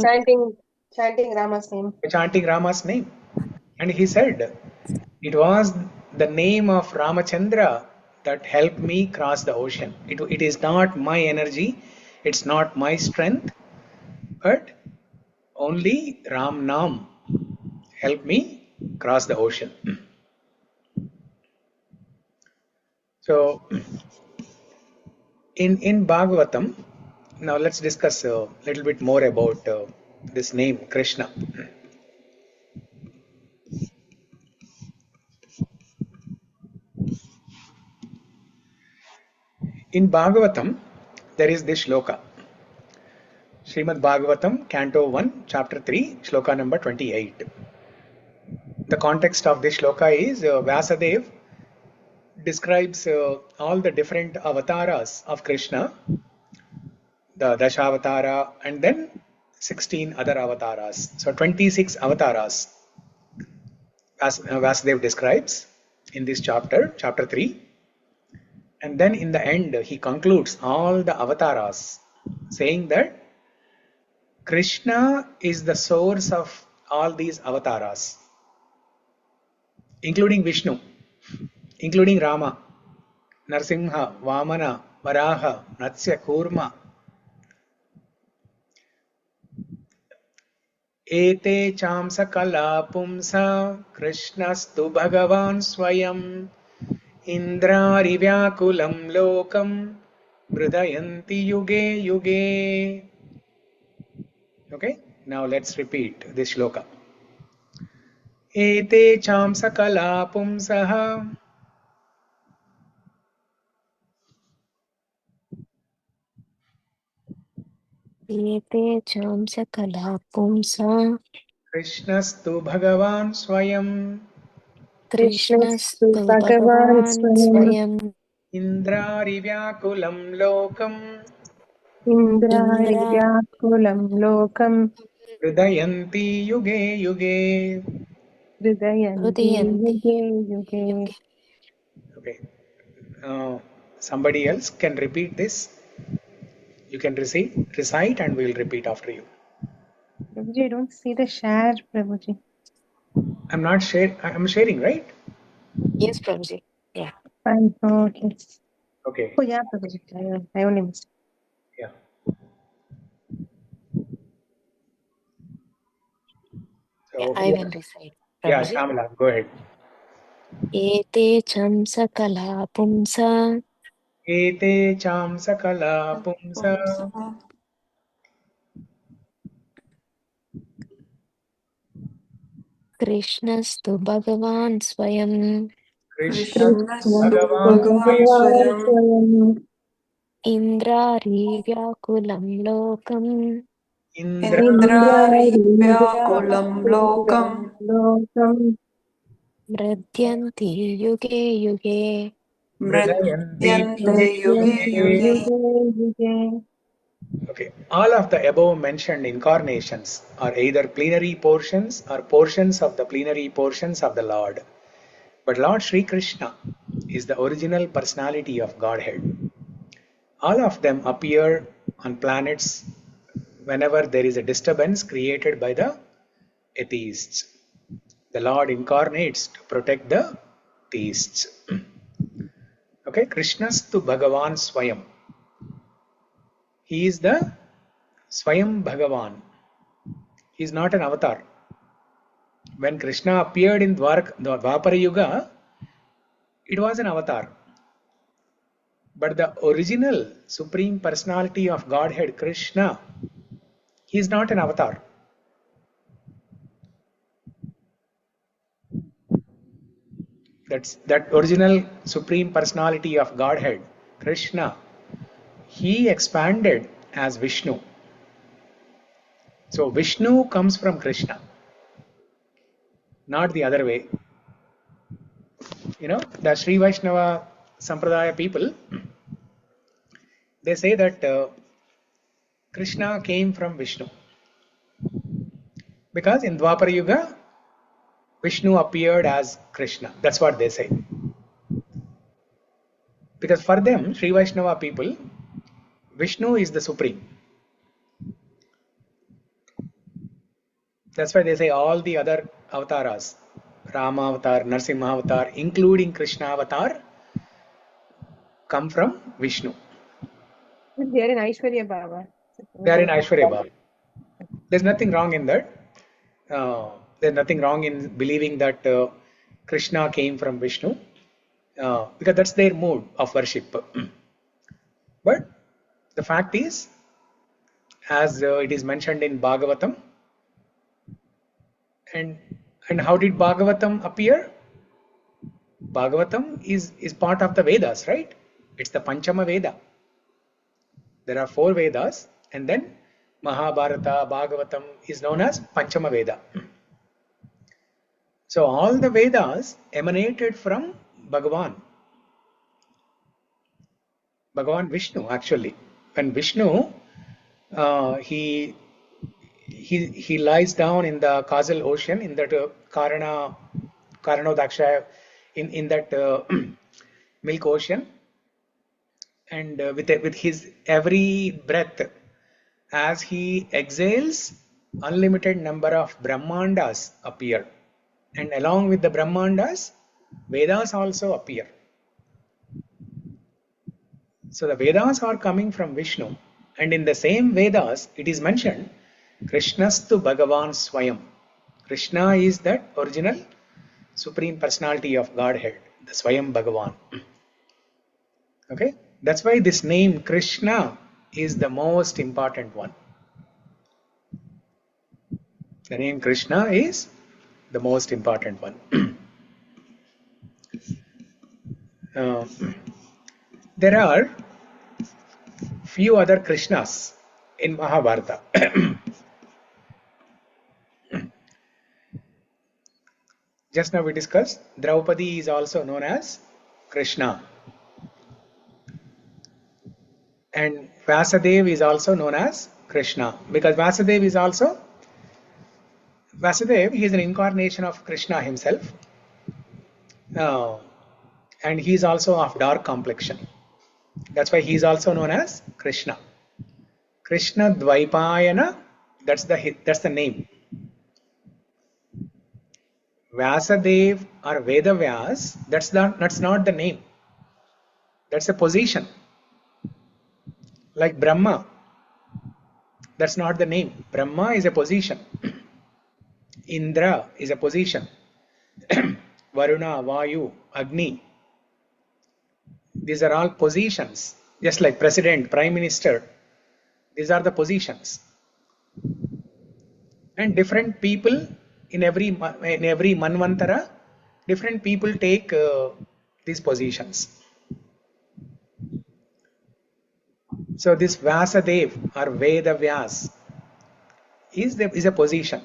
[SPEAKER 7] Chanting Rama's name.
[SPEAKER 2] Chanting Rama's name. And he said, it was the name of Ramachandra that helped me cross the ocean. It is not my energy, it's not my strength, but only Ram Nam helped me cross the ocean. So, in Bhagavatam, now let's discuss a little bit more about this name, Krishna. In Bhagavatam, there is this shloka. Srimad Bhagavatam, Canto 1, Chapter 3, Shloka number 28. The context of this shloka is Vyasadeva describes all the different avatars of Krishna, the Dashavatara, and then 16 other avatars. So 26 avatars as Vyasadeva describes in this chapter, Chapter 3. And then in the end, he concludes all the avatars, saying that Krishna is the source of all these avatars, including Vishnu, including Rama, Narsimha, Vamana, Varaha, Natsya, Kurma. Ete chamsa kala pumsa Krishnastu Bhagavan Swayam Indrari Vyakulam Lokam Vridayanti Yuge Yuge. Okay, now let's repeat this shloka. Ete chamsa kala pumsaha
[SPEAKER 6] Ete chamsa kala pumsa
[SPEAKER 2] Krishnastu Bhagavan Swayam
[SPEAKER 6] Krishnastu Bhagavan Swayam
[SPEAKER 2] Indrari Vyakulam Lokam
[SPEAKER 7] Indrari
[SPEAKER 6] Indra
[SPEAKER 7] Vyakulam Lokam
[SPEAKER 2] Vridayanti Yuge Yuge.
[SPEAKER 7] Hridayanti
[SPEAKER 6] Hridayanti
[SPEAKER 7] Yuge Yuge.
[SPEAKER 2] Okay. Somebody else can repeat this. You can recite and we will repeat after you.
[SPEAKER 7] Prabhuji, I don't see the share, Prabhuji.
[SPEAKER 2] I'm not sharing. I'm sharing, right?
[SPEAKER 6] Yes, Prabhuji. Yeah.
[SPEAKER 7] Fine. Okay.
[SPEAKER 2] Okay.
[SPEAKER 7] Oh, yeah, Prabhuji. I only missed.
[SPEAKER 2] Yeah.
[SPEAKER 6] Yeah,
[SPEAKER 2] So
[SPEAKER 6] I will recite.
[SPEAKER 2] yeah,
[SPEAKER 6] Prabhuji.
[SPEAKER 2] Shyamala, go ahead.
[SPEAKER 6] Ete chamsa kala pumsa
[SPEAKER 2] Ete cham sakala pumsa
[SPEAKER 6] Krishnastu Bhagavan Swayam
[SPEAKER 2] Krishna
[SPEAKER 5] Krishnastu
[SPEAKER 2] Bhagavan
[SPEAKER 5] Bhagavan
[SPEAKER 2] Swayam
[SPEAKER 5] Swayam
[SPEAKER 6] Indrari Vyakulam Lokam
[SPEAKER 2] Indra
[SPEAKER 5] Indrari
[SPEAKER 7] Indrari
[SPEAKER 5] Vyakulam Lokam
[SPEAKER 7] Lokam
[SPEAKER 6] Mridyanti Yuge Yuge
[SPEAKER 2] Vridayanti
[SPEAKER 5] Mridyante
[SPEAKER 2] Yuge
[SPEAKER 5] Yuge
[SPEAKER 7] Hridayanti
[SPEAKER 2] Yuge.
[SPEAKER 5] Yuge.
[SPEAKER 7] Yuge Yuge.
[SPEAKER 2] Okay, all of the above mentioned incarnations are either plenary portions or portions of the plenary portions of the Lord. But Lord Sri Krsna is the original personality of Godhead. All of them appear on planets whenever there is a disturbance created by the atheists. The Lord incarnates to protect the theists. Okay, Krishnastu Bhagavan Swayam. He is the Swayam Bhagavan. He is not an avatar. When Krishna appeared in Dvapara Yuga, it was an avatar. But the original Supreme Personality of Godhead, Krishna, he is not an avatar. That original Supreme Personality of Godhead, Krishna, he expanded as Vishnu. So Vishnu comes from Krishna, not the other way. You know, the Sri Vaishnava Sampradaya people, they say that Krishna came from Vishnu. Because in Dvapara Yuga, Vishnu appeared as Krishna. That's what they say. Because for them, Sri Vaishnava people, Vishnu is the supreme. That's why they say all the other avatars, Rama avatar, Narsimha avatar, including Krishna avatar, come from Vishnu.
[SPEAKER 7] They are in Aishwarya Baba.
[SPEAKER 2] They are in Aishwarya Baba. There's nothing wrong in that. There's nothing wrong in believing that Krishna came from Vishnu, because that's their mode of worship. But the fact is, as it is mentioned in Bhagavatam, and how did Bhagavatam appear? Bhagavatam is part of the Vedas, right? It's the Panchama Veda. There are 4 Vedas, and then Mahabharata, Bhagavatam is known as Panchama Veda. So all the Vedas emanated from Bhagavan Vishnu, actually. When Vishnu, he lies down in the causal ocean, in that Karanodaksha, in that milk ocean, and with his every breath, as he exhales, unlimited number of Brahmandas appear, and along with the Brahmandas, Vedas also appear. So the Vedas are coming from Vishnu, and in the same Vedas it is mentioned Krishnastu Bhagavan Swayam. Krishna is that original Supreme Personality of Godhead, the Swayam Bhagavan. Okay, that's why this name Krishna is the most important one. The name Krishna is the most important one. There are few other Krishnas in Mahabharata. Just now we discussed Draupadi is also known as Krishna, and Vyasadeva is also known as Krishna, because Vyasadeva is he is an incarnation of Krishna himself, and he is also of dark complexion. That's why he is also known as Krishna. Krishna Dvaipayana, that's the name. Vyasadeva or Vedavyas, that's not the name. That's a position. Like Brahma, that's not the name. Brahma is a position. Indra is a position. Varuna, Vayu, Agni, these are all positions. Just like President, Prime Minister, these are the positions. And different people in every Manvantara, different people take these positions. So this Vyasadev or Vedavyas is a position.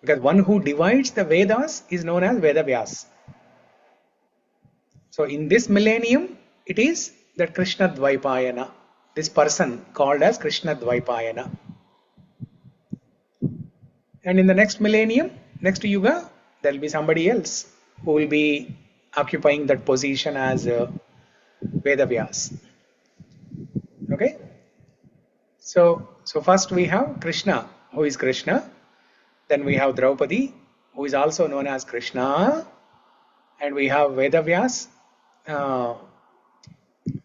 [SPEAKER 2] Because one who divides the Vedas is known as Vedavyas. So in this millennium, it is that Krishna Dvaipayana. this person called as Krishna-dvaipāyana. And in the next millennium, next yuga, there will be somebody else who will be occupying that position as Vedavyas. Okay? So first we have Krishna, who is Krishna. Then we have Draupadi, who is also known as Krishna. And we have Vedavyas,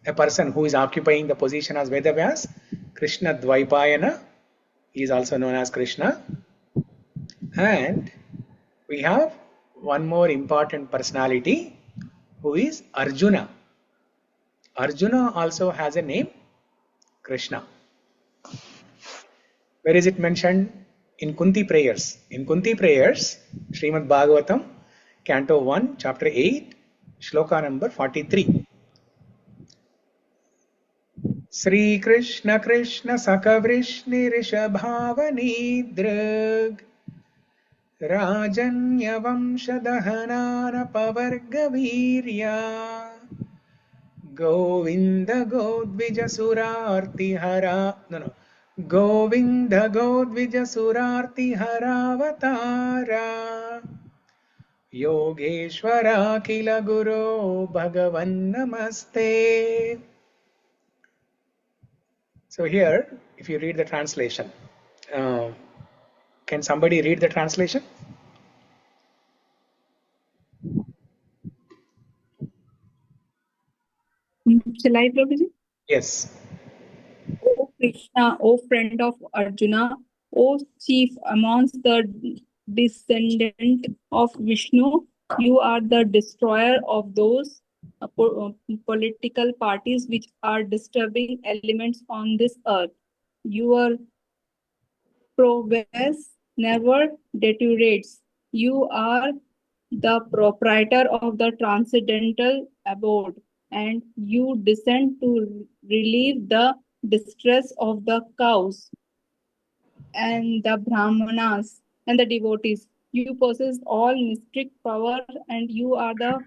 [SPEAKER 2] a person who is occupying the position as Vedavyas, Krishna-dvaipāyana. He is also known as Krishna. And we have one more important personality, who is Arjuna. Arjuna also has a name, Krishna. Where is it mentioned? In Kunti prayers. In Kunti prayers, Srimad Bhagavatam, Canto 1, Chapter 8, Shloka number 43. Śrī Kṛṣṇa Saka Vrsni Rishabhavanidrug Rajanya Vamshadahanana Pavargavirya Govinda Godvija Surarti Hara Govinda Godvija Surarti Haravatara Yogeshwara Kila Guru Bhagavan Namaste. So here, if you read the translation, can somebody read the translation?
[SPEAKER 5] Shall I, Prabhuji?
[SPEAKER 2] Yes.
[SPEAKER 5] O Krishna, O friend of Arjuna, O chief amongst the descendant of Vishnu, you are the destroyer of those political parties which are disturbing elements on this earth. Your prowess never deteriorates. You are the proprietor of the transcendental abode, and you descend to relieve the distress of the cows and the brahmanas and the devotees. You possess all mystic power, and you are the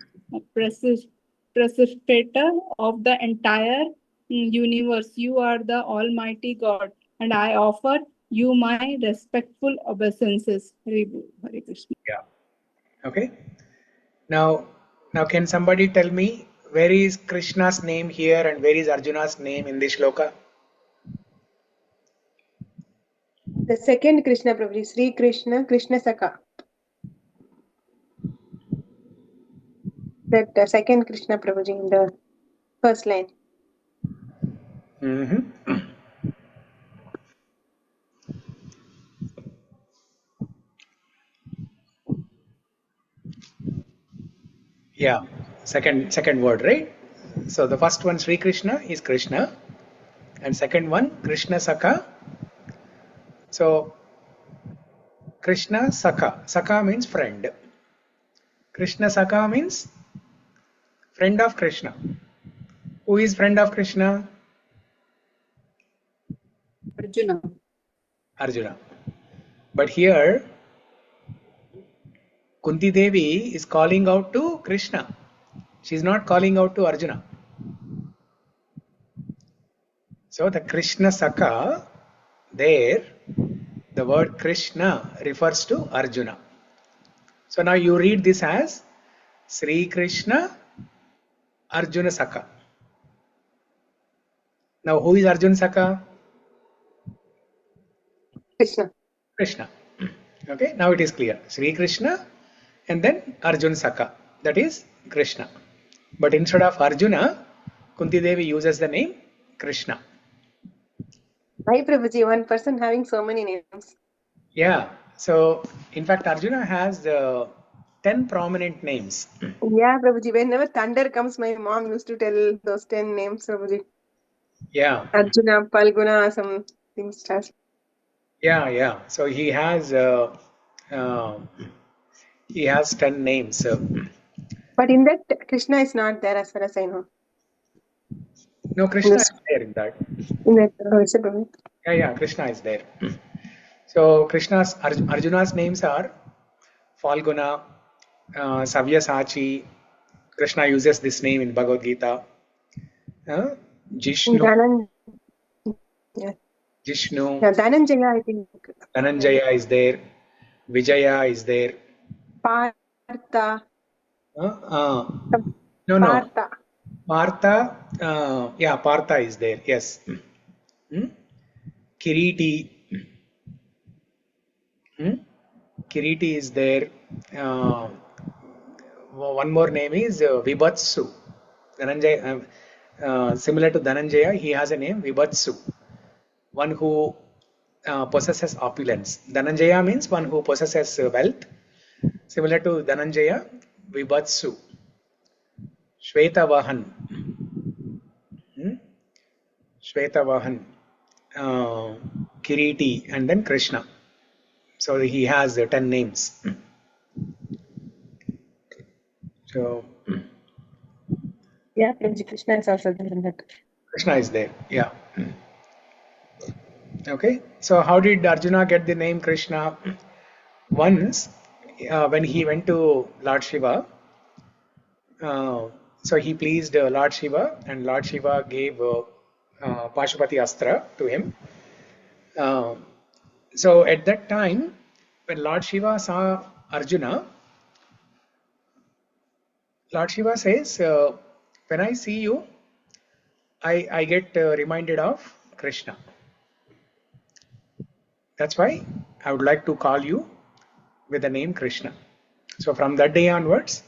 [SPEAKER 5] precipitator of the entire universe. You are the Almighty God, and I offer you my respectful obeisances. Hare Krishna.
[SPEAKER 2] Yeah. Okay. Now can somebody tell me where is Krishna's name here and where is Arjuna's name in this shloka?
[SPEAKER 7] The second Krishna, Prabhuji, Śrī Kṛṣṇa, Krishna Saka. That second Krishna, Prabhuji, in the first line.
[SPEAKER 2] Yeah, second word, right? So the first one, Śrī Kṛṣna, is Krishna, and second one, Krishna Saka. So Krishna Saka. Saka means friend. Krishna Saka means friend of Krishna. Who is friend of Krishna?
[SPEAKER 5] Arjuna.
[SPEAKER 2] Arjuna. But here, Kunti Devi is calling out to Krishna. She is not calling out to Arjuna. So the Krishna Saka, there, the word Krishna refers to Arjuna. So now you read this as Śrī Kṛṣṇa Arjuna Saka. Now who is Arjuna Saka?
[SPEAKER 7] Krishna.
[SPEAKER 2] Krishna. Okay, now it is clear. Śrī Kṛṣna and then Arjuna Saka. That is Krishna. But instead of Arjuna, Kunti Devi uses the name Krishna.
[SPEAKER 7] Why, Prabhuji, one person having so many names?
[SPEAKER 2] Yeah. So in fact, Arjuna has 10 prominent names.
[SPEAKER 7] Yeah, Prabhuji. Whenever thunder comes, my mom used to tell those 10 names, Prabhuji.
[SPEAKER 2] Yeah.
[SPEAKER 7] Arjuna, Palguna, some things.
[SPEAKER 2] Yeah. So he has 10 names.
[SPEAKER 7] But in that, Krishna is not there as far as I know.
[SPEAKER 2] No, Krishna is there in that.
[SPEAKER 7] In that, is it Prabhuji?
[SPEAKER 2] Yeah, Krishna is there. So Arjuna's names are Falguna, Savyasachi. Krishna uses this name in Bhagavad Gita. Jishnu.
[SPEAKER 7] Yeah.
[SPEAKER 2] Jishnu.
[SPEAKER 7] Yeah, Dhananjaya, I think.
[SPEAKER 2] Dhananjaya is there. Vijaya is there.
[SPEAKER 7] Partha.
[SPEAKER 2] No.
[SPEAKER 7] Partha.
[SPEAKER 2] Partha. Yeah, Partha is there. Yes. Kiriti. Kiriti is there. One more name is Vibhatsu. Dhananjaya, similar to Dhananjaya, he has a name Vibhatsu. One who possesses opulence. Dhananjaya means one who possesses wealth. Similar to Dhananjaya, Vibhatsu. Shvetavahan. Shvetavahan. Kiriti, and then Krishna. So he has 10 names. So
[SPEAKER 7] Yeah, Krishna is also there in that.
[SPEAKER 2] Krishna is there. Yeah. Okay. So how did Arjuna get the name Krishna? Once, when he went to Lord Shiva, so he pleased Lord Shiva, and Lord Shiva gave Pashupati Astra to him. So at that time, when Lord Shiva saw Arjuna, Lord Shiva says, when I see you, I get reminded of Krishna. That's why I would like to call you with the name Krishna. So from that day onwards,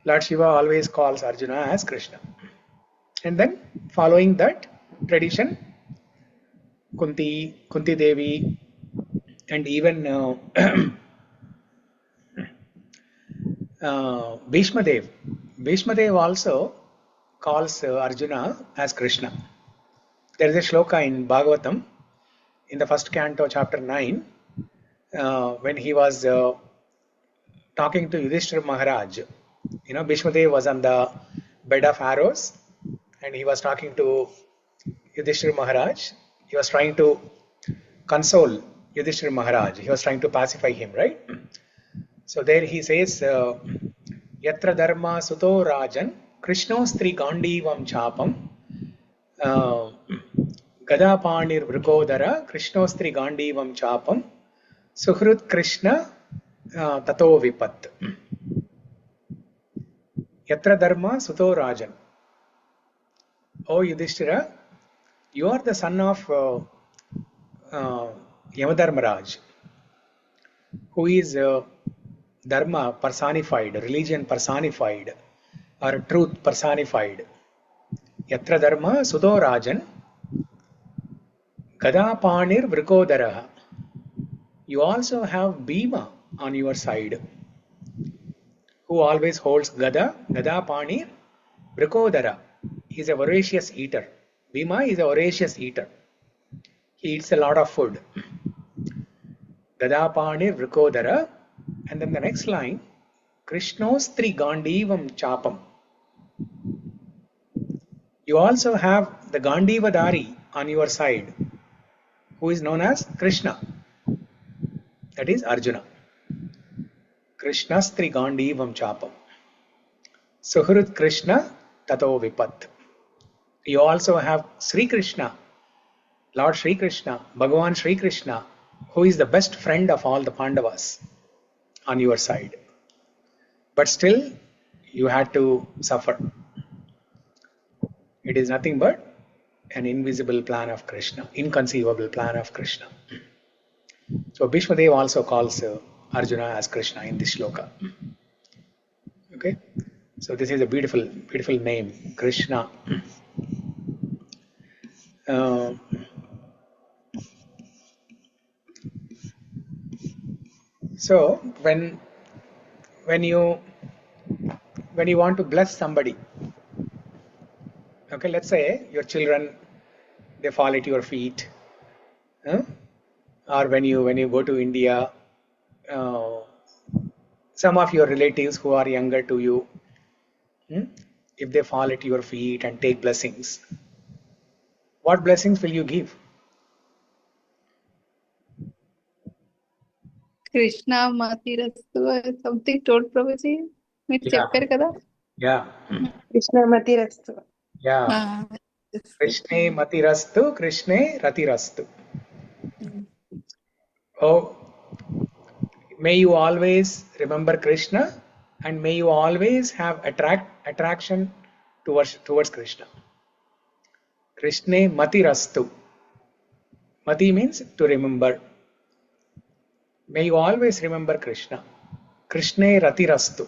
[SPEAKER 2] Lord Shiva always calls Arjuna as Krishna. And then following that tradition, Kunti Devi, and even Bhishma Dev also calls Arjuna as Krishna. There is a shloka in Bhagavatam, in the first canto, chapter 9, when he was talking to Yudhishthira Maharaj. Bhishma Dev was on the bed of arrows, and he was talking to Yudhishthira Maharaj. He was trying to console Yudhishthira Maharaj. He was trying to pacify him, right? So there he says, Yatra dharma suto rajan, Krishnostri gandivam chapam, Gadapanir Vrikodara, Krishnostri gandivam chapam, Suhrut Krishna tato vipat. Yatra dharma suto rajan. O Yudhishthira, you are the son of Yamadharmaraj, who is dharma personified, religion personified, or truth personified. Yatra dharma sudo rajan, Gadapanir Vrikodara. You also have Bhima on your side, who always holds Gadapanir Vrikodara. He is a voracious eater. Bhima is a voracious eater. He eats a lot of food. Gadapanir Vrikodara. And then the next line, Krishnostri gandivam chapam. You also have the Gandivadari on your side, who is known as Krishna. That is Arjuna. Krishnastri gandivam chapam. Suhrut Krishna tato vipat. You also have Sri Krishna, Lord Sri Krsna, Bhagavan Sri Krsna, who is the best friend of all the Pandavas, on your side. But still, you had to suffer. It is nothing but an invisible plan of Krishna, inconceivable plan of Krishna. So Bhishma Dev also calls Arjuna as Krishna in this shloka. Okay, so this is a beautiful, beautiful name, Krishna. So when you want to bless somebody, okay, let's say your children, they fall at your feet, or when you go to India, some of your relatives who are younger to you, if they fall at your feet and take blessings, what blessings will you give?
[SPEAKER 5] Krishna Matirastu, something told Prabhuji. మీరు చెప్పారు కదా.
[SPEAKER 2] Yeah.
[SPEAKER 7] Krishna Matirastu.
[SPEAKER 2] Yeah. Krishne matirastu, Krishne ratirastu. Oh, may you always remember Krishna, and may you always have attraction towards Krishna. Krishne matirastu. Mati means to remember. May you always remember Krishna. Krishne ratirastu.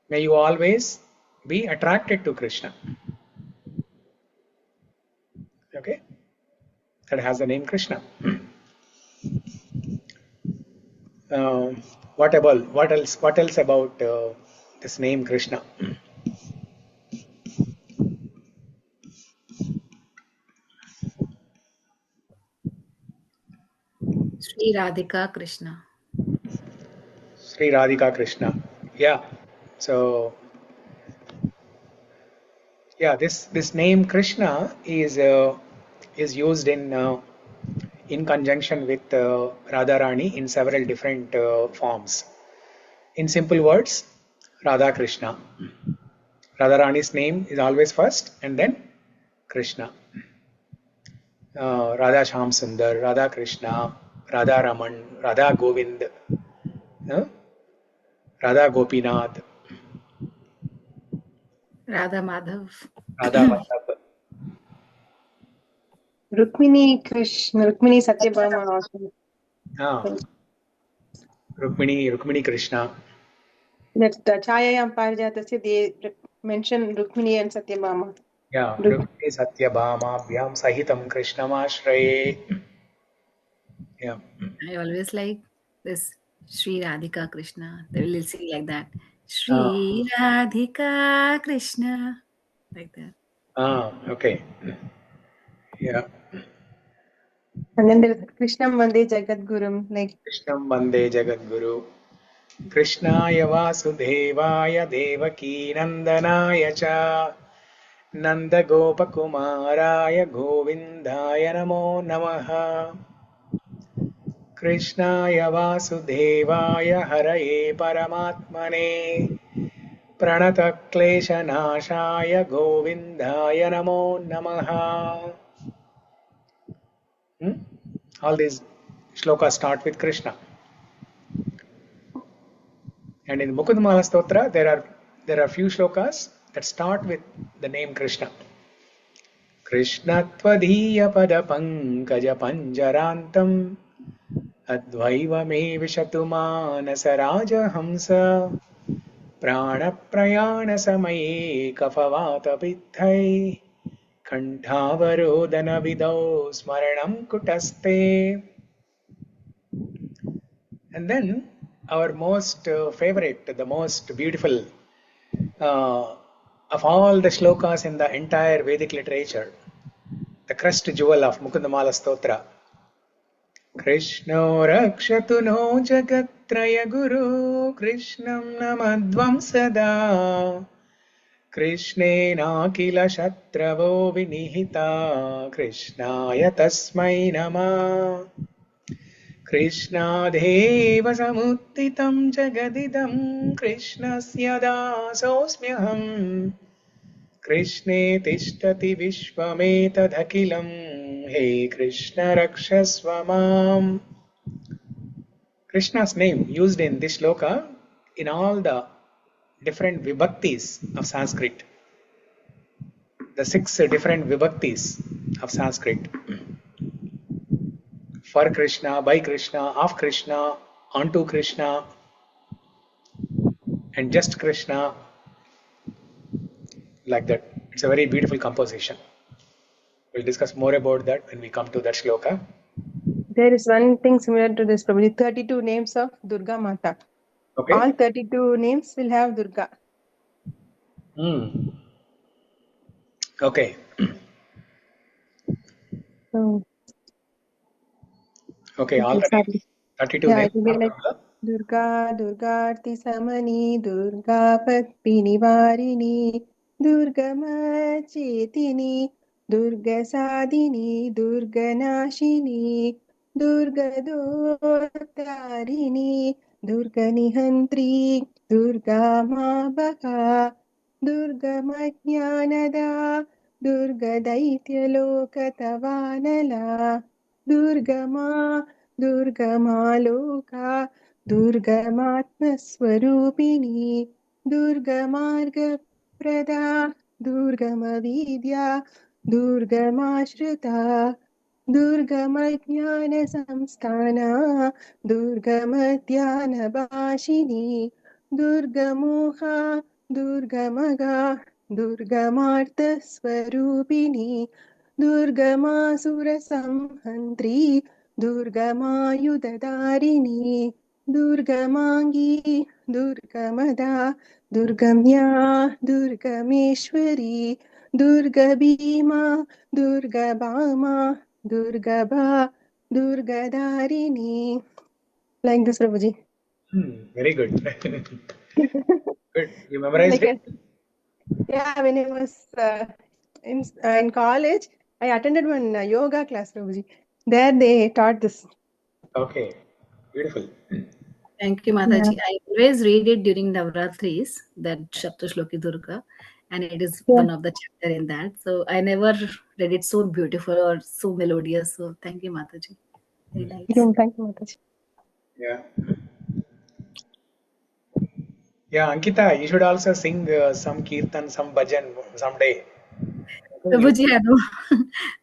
[SPEAKER 2] May you always be attracted to Krishna. Okay, that has the name Krishna. What else about this name Krishna?
[SPEAKER 8] Sri Radhika Krishna.
[SPEAKER 2] Sri Radhika Krishna. Yeah. So yeah, this name Krishna is used in conjunction with Radharani in several different forms. In simple words, Radha Krishna. Radharani's name is always first and then Krishna. Radha Sham Sundar, Radha Krishna, Radha Raman, Radha Govind, Radha Gopinath,
[SPEAKER 8] Radha Madhav.
[SPEAKER 2] Radha Madhav.
[SPEAKER 7] Rukmini Krishna, Rukmini Satyabhama also.
[SPEAKER 2] Rukmini Krishna.
[SPEAKER 7] That Chayayam Parijatasya, they mention Rukmini and Satyabhama.
[SPEAKER 2] Yeah, Rukmini Satyabhama Vyam Sahitam Krishnamashraye. Yeah.
[SPEAKER 8] I always like this Sri Radhika Krishna. They will say like that. Sri Radhika Krishna. Like that.
[SPEAKER 2] Okay. Yeah.
[SPEAKER 7] And then there is Krishnam Vande Jagadgurum, like
[SPEAKER 2] Krishnam Vande Jagadguru. Krishnaya Vasudevaya devakī-nandanāya ca Nanda Gopakumaraya Govindaya Namo Namaha. Krishnaya Vasudevaya Haraye Paramatmane Pranata Klesha Nashaya Govindaya Namo Namaha. All these shlokas start with Krishna. And in Mukunda-Mālā-Stotra, there are few shlokas that start with the name Krishna. Krishna tvadhiya pada pankaja panjarantam advaiva me vishatu manasa raja hamsa prana prayana samaye kafavata pithai kantavarodana vidau smaranam kutaste. And then our most favorite, the most beautiful of all the shlokas in the entire Vedic literature, the crest jewel of Mukunda-Mālā-Stotra. Krishno rakshatu no jagatraya guru Krishnam namadvam sada Krishnena kila shatravo vinihita Krishnaya tasmai nama Krishnadeva samuttitam jagadidam Krishnasya dasosmyaham Krishne tishtati vishvametadhakilam He Krishna rakshasva mam. Krishna's name used in this shloka in all the different vibhaktis of Sanskrit. The 6 different vibhaktis of Sanskrit. For Krishna, by Krishna, of Krishna, onto Krishna, and just Krishna, like that. It's a very beautiful composition. We'll discuss more about that when we come to that shloka.
[SPEAKER 7] there is one thing similar to this, probably 32 names of Durga Mata.
[SPEAKER 2] Okay.
[SPEAKER 7] All 32 names will have Durga.
[SPEAKER 2] Okay.
[SPEAKER 7] So,
[SPEAKER 2] okay, all the names. 32 names.
[SPEAKER 7] It will be like Durga, Durgarti Samani, Durga Patpini Varini, Durga Machetini, Durga Sadini, Durga Nashini, Durga Dotarini, Durga Nihantri, Durga Mabaka, Durga Majnanada, दुर्गदैत्यलोकतवानला दुर्गमा दुर्गमालोका दुर्गमात्मस्वरूपिणी दुर्गमार्गप्रदा दुर्गमविद्या दुर्गमाश्रिता दुर्गमज्ञानसंस्थाना दुर्गमध्यानभाषिणी दुर्गमोहा दुर्गमगा दुर्गमार्थस्वरूपिणी दुर्गमासुरसंहन्त्री दुर्गमायुधधारिणी दुर्गमाङ्गी दुर्गमदा दुर्गम्या दुर्गमेश्वरी दुर्गभीमा दुर्गभामा दुर्गभा दुर्गधारिणी. Like this, Prabhuji.
[SPEAKER 2] Very good. Good. You memorized it?
[SPEAKER 7] Yeah, when I was in college, I attended one yoga class, Prabhuji. There they taught this.
[SPEAKER 2] Okay. Beautiful.
[SPEAKER 8] Thank you, Mataji. I always read it during Navratris, that Shaptashloki Durga, and it is one of the chapter in that. So I never read it so beautiful or so melodious. So thank you, Mataji. Very nice.
[SPEAKER 7] Thank you, Mataji.
[SPEAKER 2] Yeah. Yeah, Ankita, you should also sing some kirtan, some bhajan someday.
[SPEAKER 8] Prabhuji, I know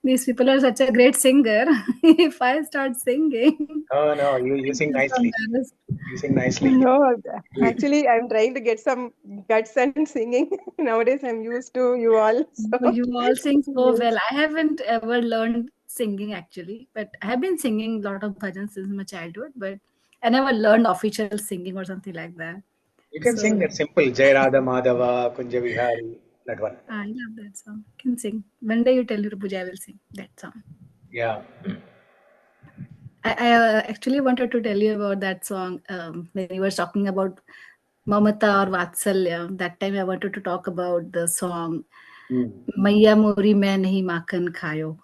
[SPEAKER 8] these people are such a great singer. If I start singing,
[SPEAKER 2] Oh no, you sing nicely. You sing nicely.
[SPEAKER 7] No, actually, I'm trying to get some guts and singing. Nowadays, I'm used to you all. So.
[SPEAKER 8] You all sing so well. I haven't ever learned singing actually, but I have been singing a lot of bhajans since my childhood, but I never learned official singing or something like that.
[SPEAKER 2] You can sing that simple Jai Radha Madhava, Kunja Vihari, that one.
[SPEAKER 8] I love that song. I can sing. One day you tell your Puja, I will sing that song.
[SPEAKER 2] Yeah.
[SPEAKER 8] I actually wanted to tell you about that song when you were talking about Mamata or Vatsalya. That time I wanted to talk about the song Maiya Mori Main Nahi Makhan Khayo.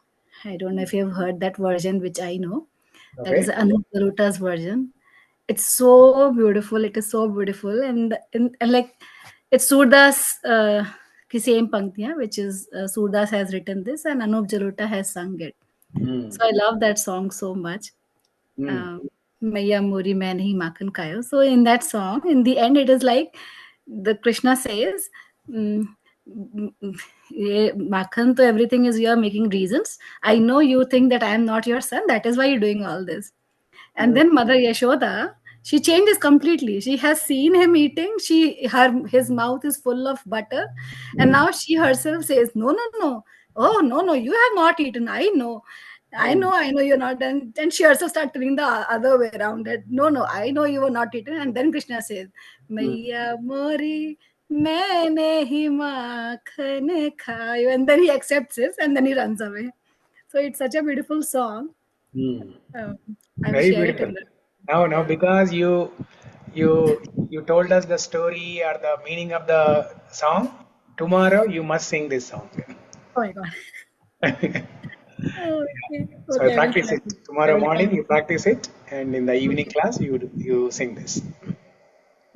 [SPEAKER 8] I don't know if you have heard that version, which I know.
[SPEAKER 2] Okay.
[SPEAKER 8] That is Anup Garuta's version. It's so beautiful. It is so beautiful. And like it's Surdas ki same panktiyan, which is Surdas has written this and Anup Jaluta has sung it. So I love that song so much. Maiya Mori Main Nahi Makhan Khayo. So in that song, in the end, it is like the Krishna says, Makhan to everything is you are making reasons. I know you think that I am not your son. That is why you're doing all this. And then Mother Yashoda, she changes completely. She has seen him eating. His mouth is full of butter. And now she herself says, no. Oh, no, you have not eaten. I know you're not. And she herself starts telling the other way around that, no, I know you were not eaten. And then Krishna says, Maiya Mori maine hi makhan khayo. And then he accepts this and then he runs away. So it's such a beautiful song.
[SPEAKER 2] Very beautiful. Now, because you told us the story or the meaning of the song, tomorrow you must sing this song.
[SPEAKER 8] Oh my God. Okay.
[SPEAKER 2] So I practice it. Tomorrow morning you practice it, and in the evening class you sing this.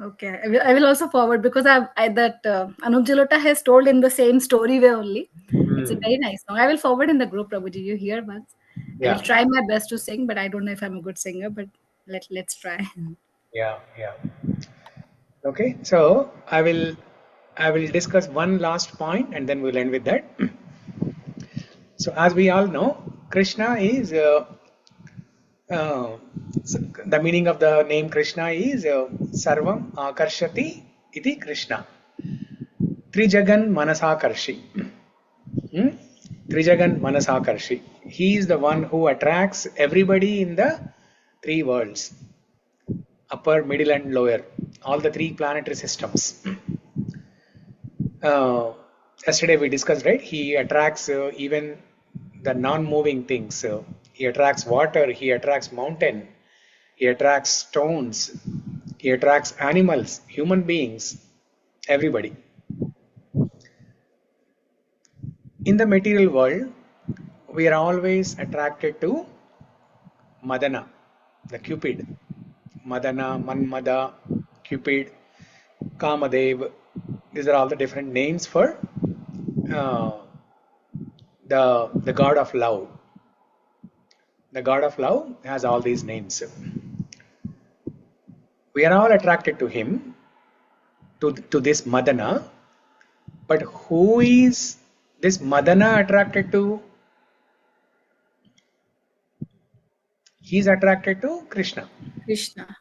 [SPEAKER 8] Okay, I will also forward because that Anup Jalota has told in the same story way only. It's a very nice song. I will forward in the group, Prabhuji. You hear once. I will try my best to sing, but I don't know if I'm a good singer. But let's try.
[SPEAKER 2] Yeah. Okay, so I will discuss one last point, and then we'll end with that. So as we all know, Krishna is the meaning of the name Krishna is Sarvam Akarshati iti Krishna. Trijagan Manasakarshi. Trijagan Manasakarshi. He is the one who attracts everybody in the three worlds, upper, middle and lower, all the three planetary systems. Yesterday we discussed, right? He attracts even the non-moving things. He attracts water, he attracts mountain, he attracts stones, he attracts animals, human beings, everybody. In the material world, we are always attracted to Madana, the Cupid. Madana, Manmada, Cupid, Kamadev. These are all the different names for the god of love. The god of love has all these names. We are all attracted to him, to this Madana. But who is this Madana attracted to? He is attracted to Krishna.
[SPEAKER 8] Krishna.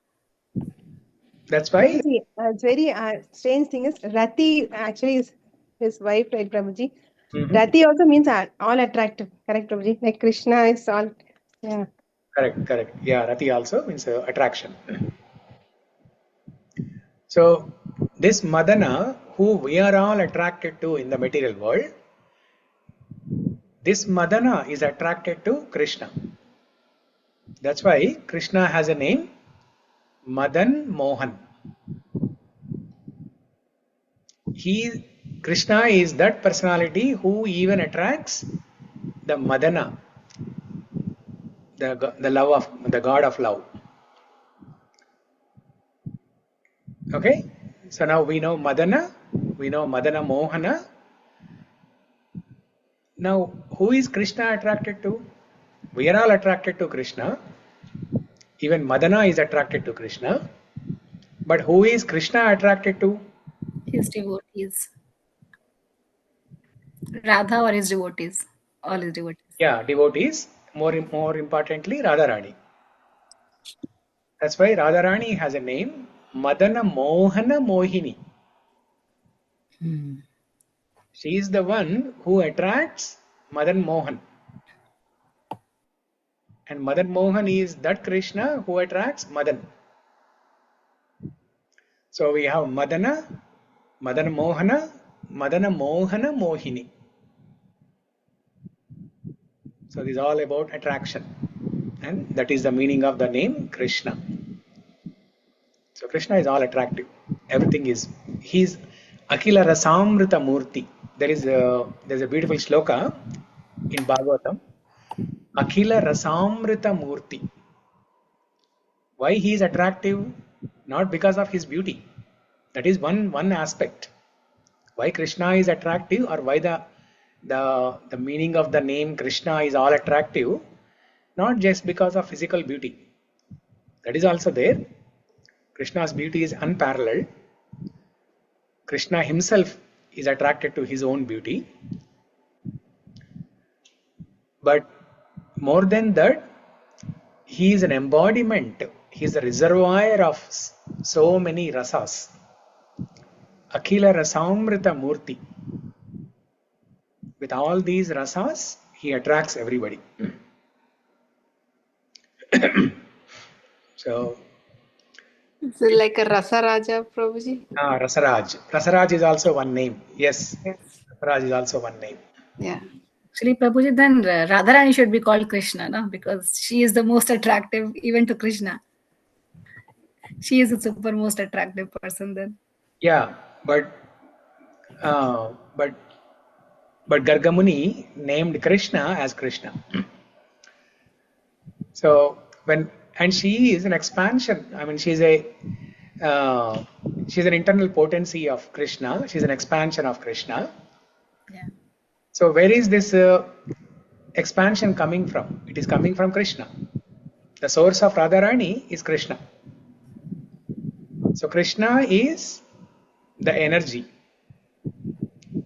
[SPEAKER 2] That's why.
[SPEAKER 7] It's very strange thing is Rati actually is his wife, right, Prabhuji? Rati also means all attractive, correct, Prabhuji? Like Krishna is all, yeah.
[SPEAKER 2] Correct. Yeah, Rati also means attraction. So this Madana, who we are all attracted to in the material world, this Madana is attracted to Krishna. That's why Krishna has a name, Madan Mohan. Krishna is that personality who even attracts the Madana, the love of the god of love. Okay, so now we know Madana, we know Madana Mohana. Now, who is Krishna attracted to? We are all attracted to Krishna. Even Madana is attracted to Krishna. But who is Krishna attracted to?
[SPEAKER 8] His devotees. Radha or his devotees. All his devotees.
[SPEAKER 2] Yeah, devotees. More importantly, Radharani. That's why Radharani has a name, Madana Mohana Mohini. She is the one who attracts Madan Mohan. And Madan Mohan is that Krishna who attracts Madan. So we have Madana, Madana Mohana, Madana Mohana Mohini. So this is all about attraction. And that is the meaning of the name Krishna. So Krishna is all attractive. Everything is, he's Akila Rasamrita Murti. There's a beautiful sloka in Bhagavatam. Akila Rasamrita Murti. Why he is attractive? Not because of his beauty. That is one aspect. Why Krishna is attractive, or why the meaning of the name Krishna is all attractive, not just because of physical beauty. That is also there. Krishna's beauty is unparalleled. Krishna himself is attracted to his own beauty. But more than that, he is an embodiment. He is a reservoir of so many rasas. Akila Rasamrita Murti. With all these rasas, he attracts everybody. So,
[SPEAKER 5] is it like a Rasa Raja, Prabhuji?
[SPEAKER 2] Rasaraj. Rasaraj is also one name. Yes. Rasaraj is also one name.
[SPEAKER 5] Yeah.
[SPEAKER 8] Actually, Prabhuji, then Radharani should be called Krishna, no? Because she is the most attractive even to Krishna. She is the super most attractive person then.
[SPEAKER 2] Yeah, but Gargamuni named Krishna as Krishna. So and she is an expansion. I mean, she's an internal potency of Krishna. She's an expansion of Krishna.
[SPEAKER 8] Yeah.
[SPEAKER 2] So where is this expansion coming from? It is coming from Krishna. The source of Radharani is Krishna. So Krishna is the energy.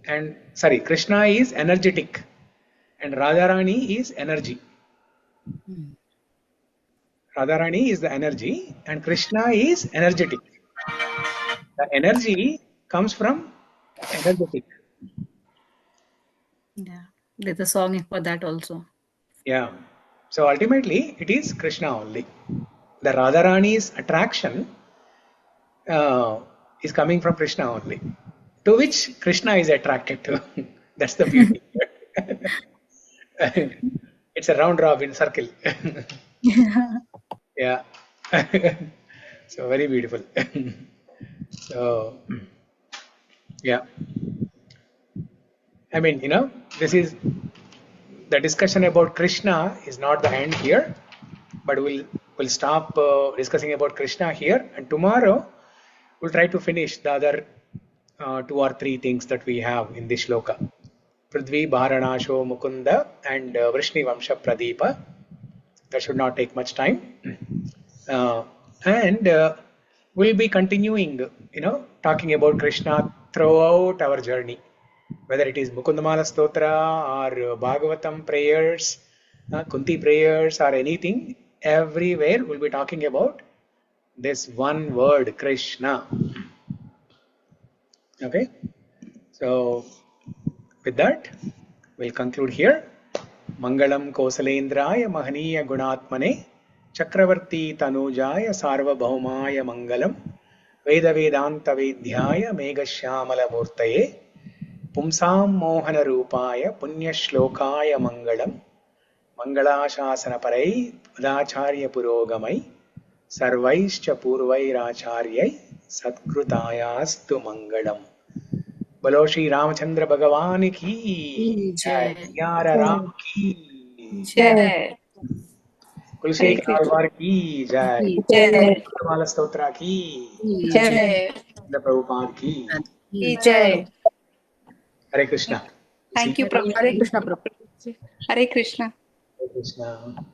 [SPEAKER 2] And Krishna is energetic. And Radharani is energy. Radharani is the energy and Krishna is energetic. The energy comes from energetic.
[SPEAKER 8] Yeah, there's a song for that also.
[SPEAKER 2] Yeah. So ultimately, it is Krishna only. The Radharani's attraction is coming from Krishna only, to which Krishna is attracted to. That's the beauty. It's a round robin circle. Yeah. So very beautiful. So yeah. I mean, this is the discussion about Krishna is not the end here, but we'll stop discussing about Krishna here, and tomorrow we'll try to finish the other 2 or 3 things that we have in this shloka. thvī-bhāra-nāśo Mukunda and Vrsni śa-pradīpah. That should not take much time. And we'll be continuing, talking about Krishna throughout our journey. Whether it is Mukunda-Mālā-Stotra or Bhagavatam prayers, Kunti prayers or anything, everywhere we'll be talking about this one word, Krishna. Okay? So, with that, we'll conclude here. Mangalam Kosalendraya Mahaniya Gunatmane Chakravarti Tanujaya Sarvabhaumaya Mangalam Veda Vedanta Vidhyaya megha-śyāmalah Murtaye Pumsam Mohana Rupaya Punya Shlokaya Mangalam Mangalashasana Parai Padacharya Purogamai Sarvaischa Purvairacharyai Satkrutayastu Mangalam. Bolo Shri Ramachandra Bhagavan ki jai, Yara Ram ki
[SPEAKER 5] Jai.
[SPEAKER 2] Kulse Kalvar ki jai,
[SPEAKER 5] Jai.
[SPEAKER 2] Mukunda-Mālā-Stotra ki,
[SPEAKER 5] Jai.
[SPEAKER 2] the Prabhupada ki.
[SPEAKER 5] Jai.
[SPEAKER 2] Hare Krishna.
[SPEAKER 5] Thank you, Prabhu.
[SPEAKER 1] Hare Krishna, Prabhu.
[SPEAKER 5] Hare Krishna.
[SPEAKER 2] Hare Krishna.